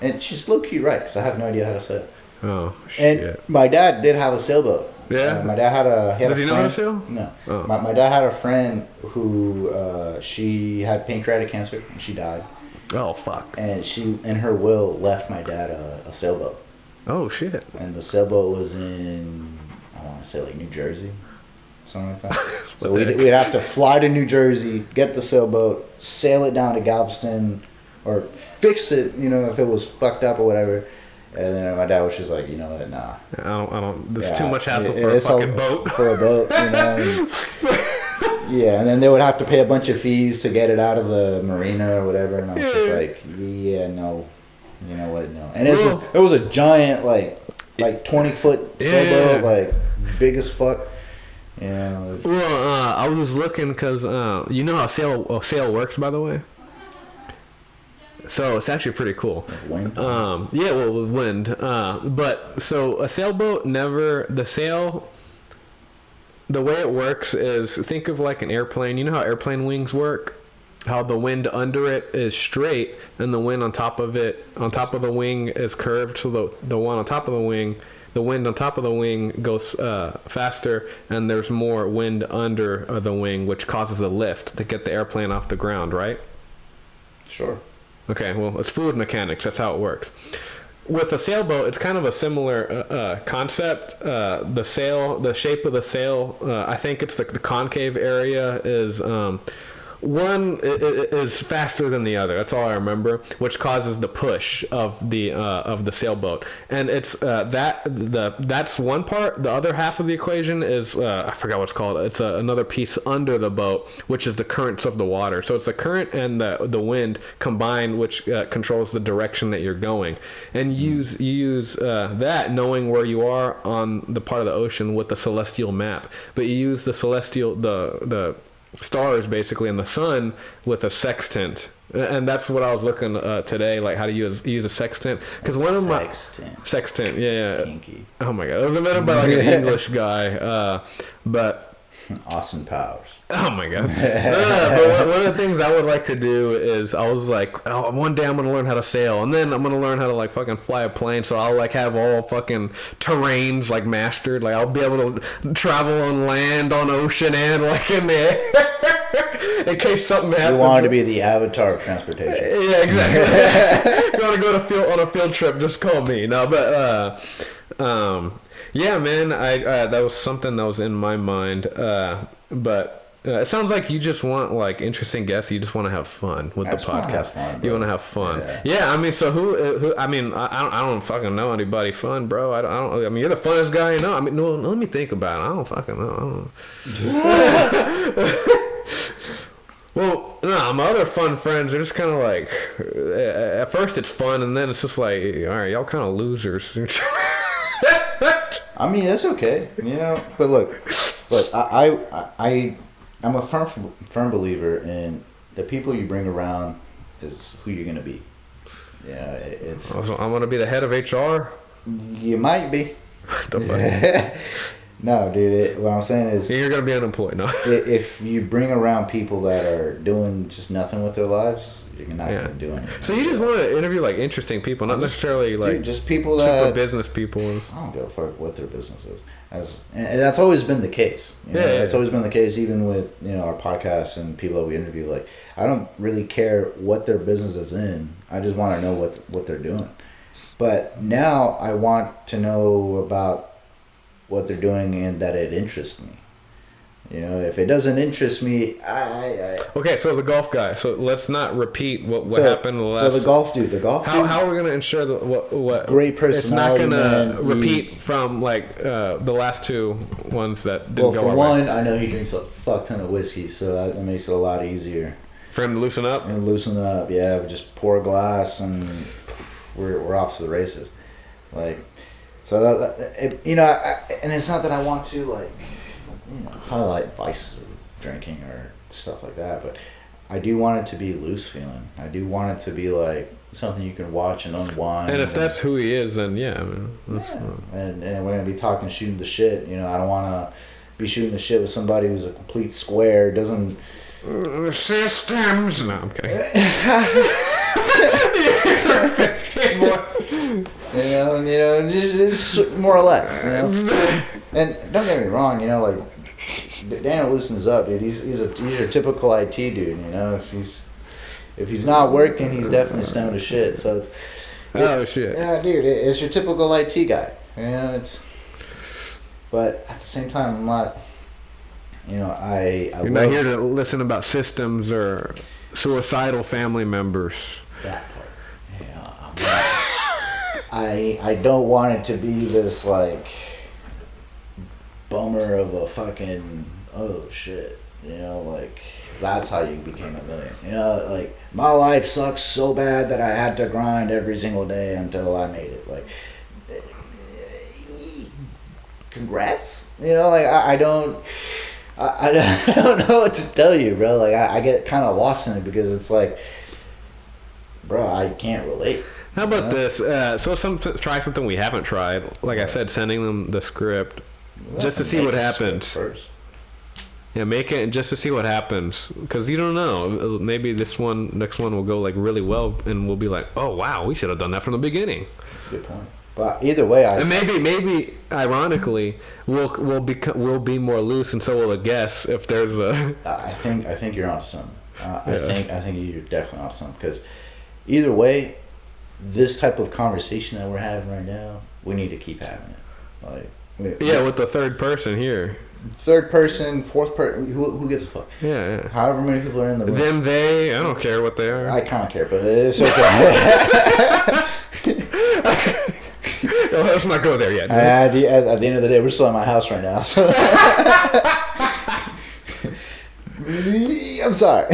And she's low key right, because I have no idea how to sail. Oh, shit. And my dad did have a sailboat. Yeah? My dad had a. Does he know how to sail? No. Oh. My dad had a friend who she had pancreatic cancer and she died. Oh, fuck. And she, in her will, left my dad a sailboat. Oh, shit. And the sailboat was in, I want to say like New Jersey, something like that. So we'd have to fly to New Jersey, get the sailboat, sail it down to Galveston, or fix it, you know, if it was fucked up or whatever. And then my dad was just like, you know what, nah. I don't. There's too much hassle for a fucking boat. For a boat, you know. Yeah, and then they would have to pay a bunch of fees to get it out of the marina or whatever. And I was just like, yeah, no. You know what, no. And it was a giant, like 20-foot sailboat, like, big as fuck. Yeah. Well, I was looking because, you know how sail works, by the way? So it's actually pretty cool. With wind? Yeah, well, with wind. But so a sailboat the way it works is, think of like an airplane. You know how airplane wings work? How the wind under it is straight and the wind on top of the wing is curved. So the one on top of the wing, the wind on top of the wing goes faster, and there's more wind under the wing, which causes the lift to get the airplane off the ground, right? Sure. Okay, well, it's fluid mechanics. That's how it works. With a sailboat, it's kind of a similar concept. The shape of the sail, I think it's the concave area is one is faster than the other. That's all I remember, which causes the push of the sailboat. And it's that's one part. The other half of the equation is I forgot what it's called. It's another piece under the boat, which is the currents of the water. So it's the current and the wind combined, which controls the direction that you're going. And you use that, knowing where you are on the part of the ocean with the celestial map. But you use the celestial the stars basically and the sun with a sextant, and that's what I was looking today, like how to use a sextant, because one of my sextant, yeah. Kinky. Oh my god, it was invented by like an English guy, but Austin Powers. Oh my god. But one of the things I would like to do is, I was like, oh, one day I'm gonna learn how to sail, and then I'm gonna learn how to like fucking fly a plane, so I'll like have all fucking terrains like mastered, like I'll be able to travel on land, on ocean, and like in the air in case something happens. You wanted to be the avatar of transportation. Yeah, exactly. If you want to go on a field trip, just call me. No, but yeah, man, that was something that was in my mind. But it sounds like you just want like interesting guests. You just want to have fun with the podcast. You want to have fun. Yeah, I mean, so who? I mean, I don't fucking know anybody fun, bro. I don't. I mean, you're the funnest guy you know. I mean, no, let me think about it. I don't fucking know. Well, no, my other fun friends are just kind of like, at first it's fun, and then it's just like, all right, y'all kind of losers. I mean, that's okay, you know. But look, I'm a firm believer in the people you bring around is who you're gonna be. Yeah, it's. I'm gonna be the head of HR. You might be. The fuck? No, dude. What I'm saying is, you're gonna be unemployed. No. If you bring around people that are doing just nothing with their lives, you're not gonna do anything. So you just want to interview like interesting people, not necessarily like just people that super business people. I don't give a fuck what their business is. And that's always been the case. You know? It's always been the case, even with our podcasts and people that we interview. Like, I don't really care what their business is in. I just want to know what they're doing. But now I want to know about what they're doing and that it interests me. If it doesn't interest me, Okay, so the golf guy. So let's not repeat what happened the last. So the golf dude. How are we gonna ensure that what great personality? It's not gonna repeat from like the last two ones that didn't go. Well, for one, I know he drinks a fuck ton of whiskey, so that makes it a lot easier for him to loosen up. Yeah. We just pour a glass and we're off to the races. Like, so and it's not that I want to like. Highlight vices of drinking or stuff like that, but I do want it to be loose feeling. I do want it to be like something you can watch and unwind. And if that's who he is, then yeah, I mean, and we're gonna be talking shooting the shit. I don't want to be shooting the shit with somebody who's a complete square. Doesn't systems. No, I'm kidding. Just more or less. You know? And don't get me wrong, you know, like Daniel loosens up, dude. He's your typical IT dude. You know, if he's not working, he's definitely stoned as shit. So it's shit. Yeah, dude, it's your typical IT guy. You know, but at the same time, I'm not. You know, You're not here to listen about systems or suicidal family members. That part. Yeah, I don't want it to be this like bummer of a fucking oh shit. You know, like that's how you became a million. You know, like my life sucks so bad that I had to grind every single day until I made it. Like, congrats. You know, like I don't know what to tell you, bro. Like I get kind of lost in it because it's like, bro, I can't relate. How about this? Try something we haven't tried. Like I said, sending them the script just to see what happens. First. Yeah, make it just to see what happens, because you don't know. Maybe next one will go like really well, and we'll be like, oh wow, we should have done that from the beginning. That's a good point. But either way, and maybe ironically, we'll be more loose, and so will the guests if there's a. I think you're onto something. I think you're definitely onto something, because either way, this type of conversation that we're having right now, we need to keep having it. Like with the third person here. Third person, fourth person, who gives a fuck? Yeah. However many people are in the room. Them, they, I don't care what they are. I kind of care, but it's okay. Well, let's not go there yet. At the end of the day, we're still at my house right now. So I'm sorry.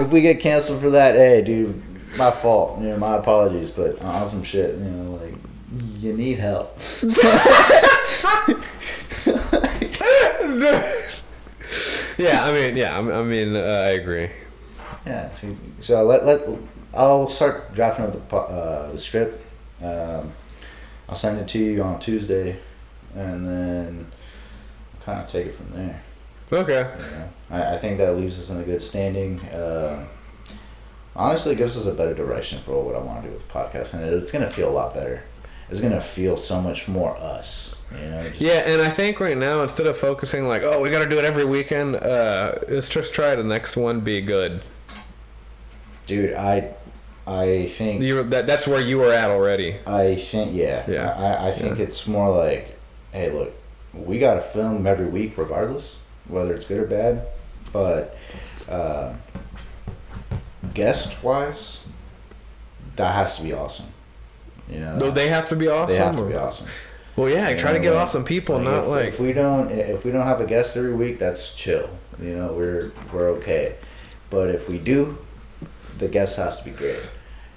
If we get canceled for that, hey, dude, my fault. You know, my apologies, but on some shit, you know, like, you need help. I agree. Yeah. See, so I'll start drafting up the script. I'll send it to you on Tuesday, and then I'll kind of take it from there. Okay. Yeah. I think that leaves us in a good standing. Honestly, it gives us a better direction for what I want to do with the podcast, and it's going to feel a lot better. It's going to feel so much more us. You know, and I think right now, instead of focusing like, oh, we got to do it every weekend, let's just try the next one be good. Dude, I think that's where you were at already. I think, yeah. I think it's more like, hey, look, we got to film every week regardless, whether it's good or bad. But guest-wise, that has to be awesome. You know, no, they have to be awesome. They have to be awesome. Well, yeah, try to get awesome people, not like if we don't have a guest every week, that's chill. You know, we're okay. But if we do, the guest has to be great.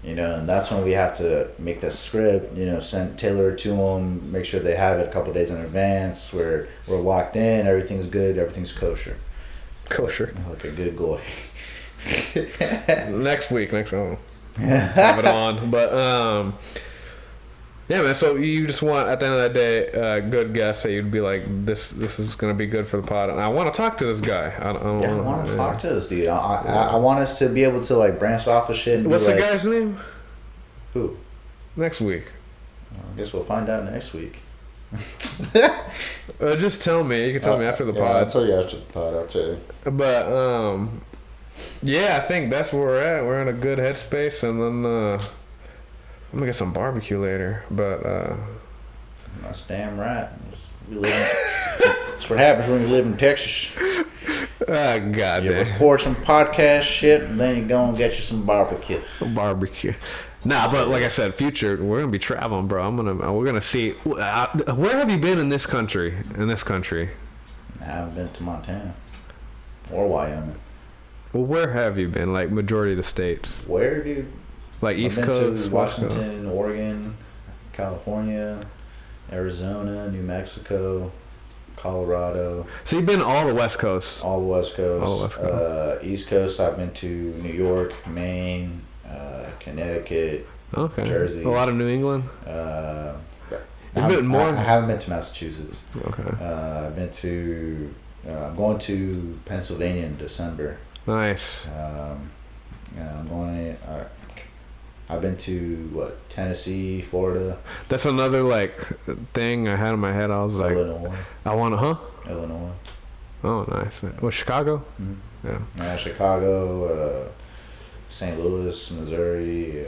You know, and that's when we have to make the script. You know, tailor it to them, make sure they have it a couple days in advance. We're locked in, everything's good, everything's kosher. Kosher, like a good boy. Next week, have it on, but yeah, man. So you just want, at the end of that day, a good guess that you'd be like, this is gonna be good for the pod. And I want to talk to this guy. I want to talk to this dude. I want us to be able to like branch off of shit. And what's the guy's name? Who? Next week. I guess we'll find out next week. Just tell me. You can tell me after the pod. I'll tell you after the pod. I'll tell you. But yeah, I think that's where we're at. We're in a good headspace, and then. I'm gonna get some barbecue later, but that's damn right. That's what happens when you live in Texas. God, you record some podcast shit, and then you go and get you some barbecue. Barbecue. Nah, but like I said, future, we're gonna be traveling, bro. We're gonna see. Where have you been in this country? I haven't been to Montana or Wyoming. Well, where have you been? Like majority of the states. Where, dude? Like East Coast, I've been to Washington, Oregon, California, Arizona, New Mexico, Colorado. So you've been all the West Coast? All the West Coast. East Coast, I've been to New York, Maine, Connecticut, Jersey. A lot of New England? I haven't been to Massachusetts. Okay. I've been to... I'm going to Pennsylvania in December. Nice. I'm going... I've been to Tennessee, Florida, That's another like thing I had in my head. I was like, Illinois. I want to, huh? Illinois. Oh, nice. Well, Chicago? Mm-hmm. Yeah. Chicago, St. Louis, Missouri.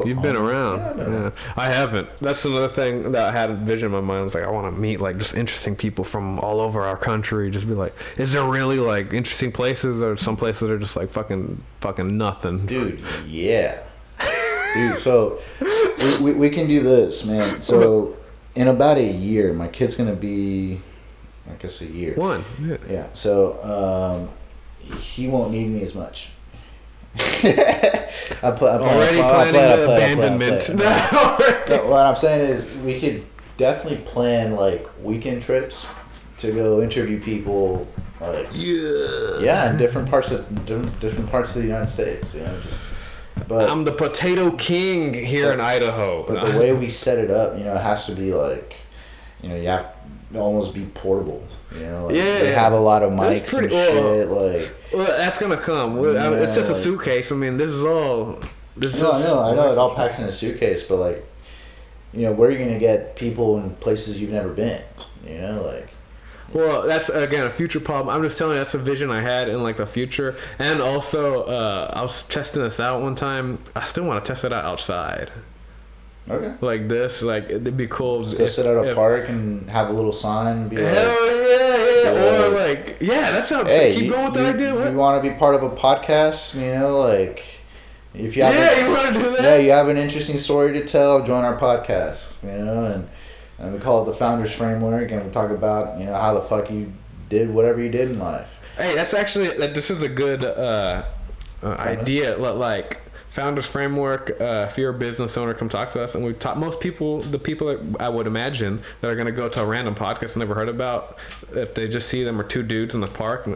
You've been around. Yeah, I've been around. I haven't. That's another thing that I had a vision in my mind. I was like, I want to meet like just interesting people from all over our country. Just be like, is there really like interesting places, or some places that are just like fucking nothing? Dude, yeah. Dude, so we can do this, man. So in about a year, my kid's gonna be, I guess, a year. One. Yeah. So he won't need me as much. Already planning the abandonment. What I'm saying is, we could definitely plan like weekend trips to go interview people, like in different parts of the United States. You know, but I'm the potato king here in Idaho. But the way we set it up, you know, it has to be like, you know, you have to almost be portable. You know, like they have a lot of mics and shit. Well, that's gonna come. It's just a suitcase. I mean, this is all. I know it all packs in a suitcase, but like, you know, where are you gonna get people in places you've never been? You know, like. Well, that's again a future problem. I'm just telling you, that's a vision I had in like the future, and also I was testing this out one time. I still want to test it out outside. Okay. Like this, like it'd be cool. Just go sit at a park and have a little sign and be like, hell yeah. Or like, yeah, that sounds. Hey, keep going with that idea. You want to be part of a podcast? You know, like if you have you want to do that? Yeah, you have an interesting story to tell. Join our podcast. You know, and we call it the Founders Framework, and we talk about, you know, how the fuck you did whatever you did in life. Hey, that's actually this is a good idea. Like. Founders Framework, if you're a business owner, come talk to us. And we've taught most people, the people that I would imagine that are going to go to a random podcast never heard about, if they just see them are two dudes in the park,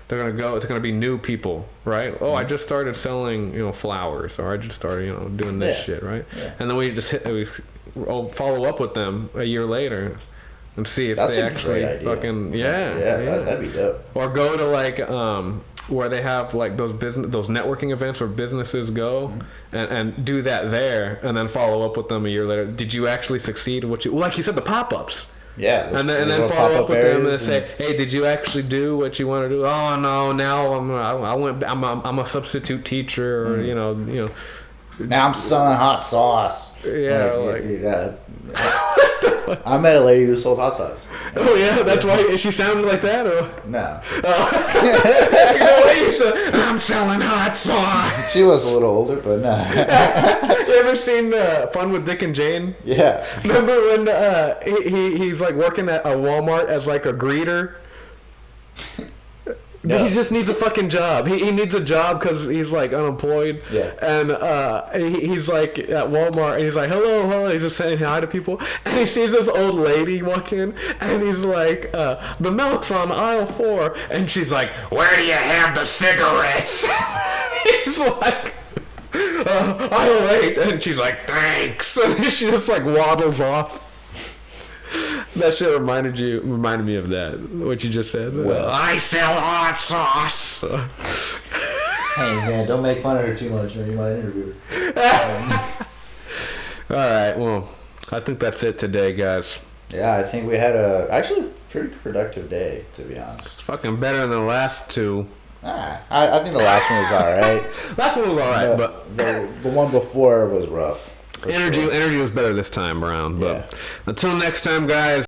they're going to go, it's going to be new people, right? Oh, I just started selling, you know, flowers, or I just started, you know, doing this shit, right? Yeah. And then we follow up with them a year later and see if they actually fucking, that'd be dope. Or go to like, where they have like those networking events where businesses go and do that there, and then follow up with them a year later. Did you actually succeed? Like you said, the pop-ups. Yeah. And then follow up with them and say, hey, did you actually do what you want to do? Oh no, now I'm a substitute teacher, or you know. Now I'm selling hot sauce. Yeah, I met a lady who sold hot sauce. Oh yeah, that's why she sounded like that, or no? You said, I'm selling hot sauce. She was a little older, but no. You ever seen Fun with Dick and Jane? Yeah. Remember when he's like working at a Walmart as like a greeter? No. He just needs a fucking job. He needs a job because he's like unemployed. Yeah. And he's like at Walmart, and he's like, hello. He's just saying hi to people, and he sees this old lady walk in, and he's like, the milk's on aisle 4, and she's like, where do you have the cigarettes? He's like, aisle 8, and she's like, thanks, and she just like waddles off. That shit reminded me of that, what you just said. Well, I sell hot sauce. Hey man, don't make fun of her too much when you might interview her. Alright, well, I think that's it today, guys. Yeah, I think we had a actually pretty productive day, to be honest. It's fucking better than the last two. I think the last one was alright. Last one was alright, but the one before was rough. Energy was better this time around. But until next time, guys.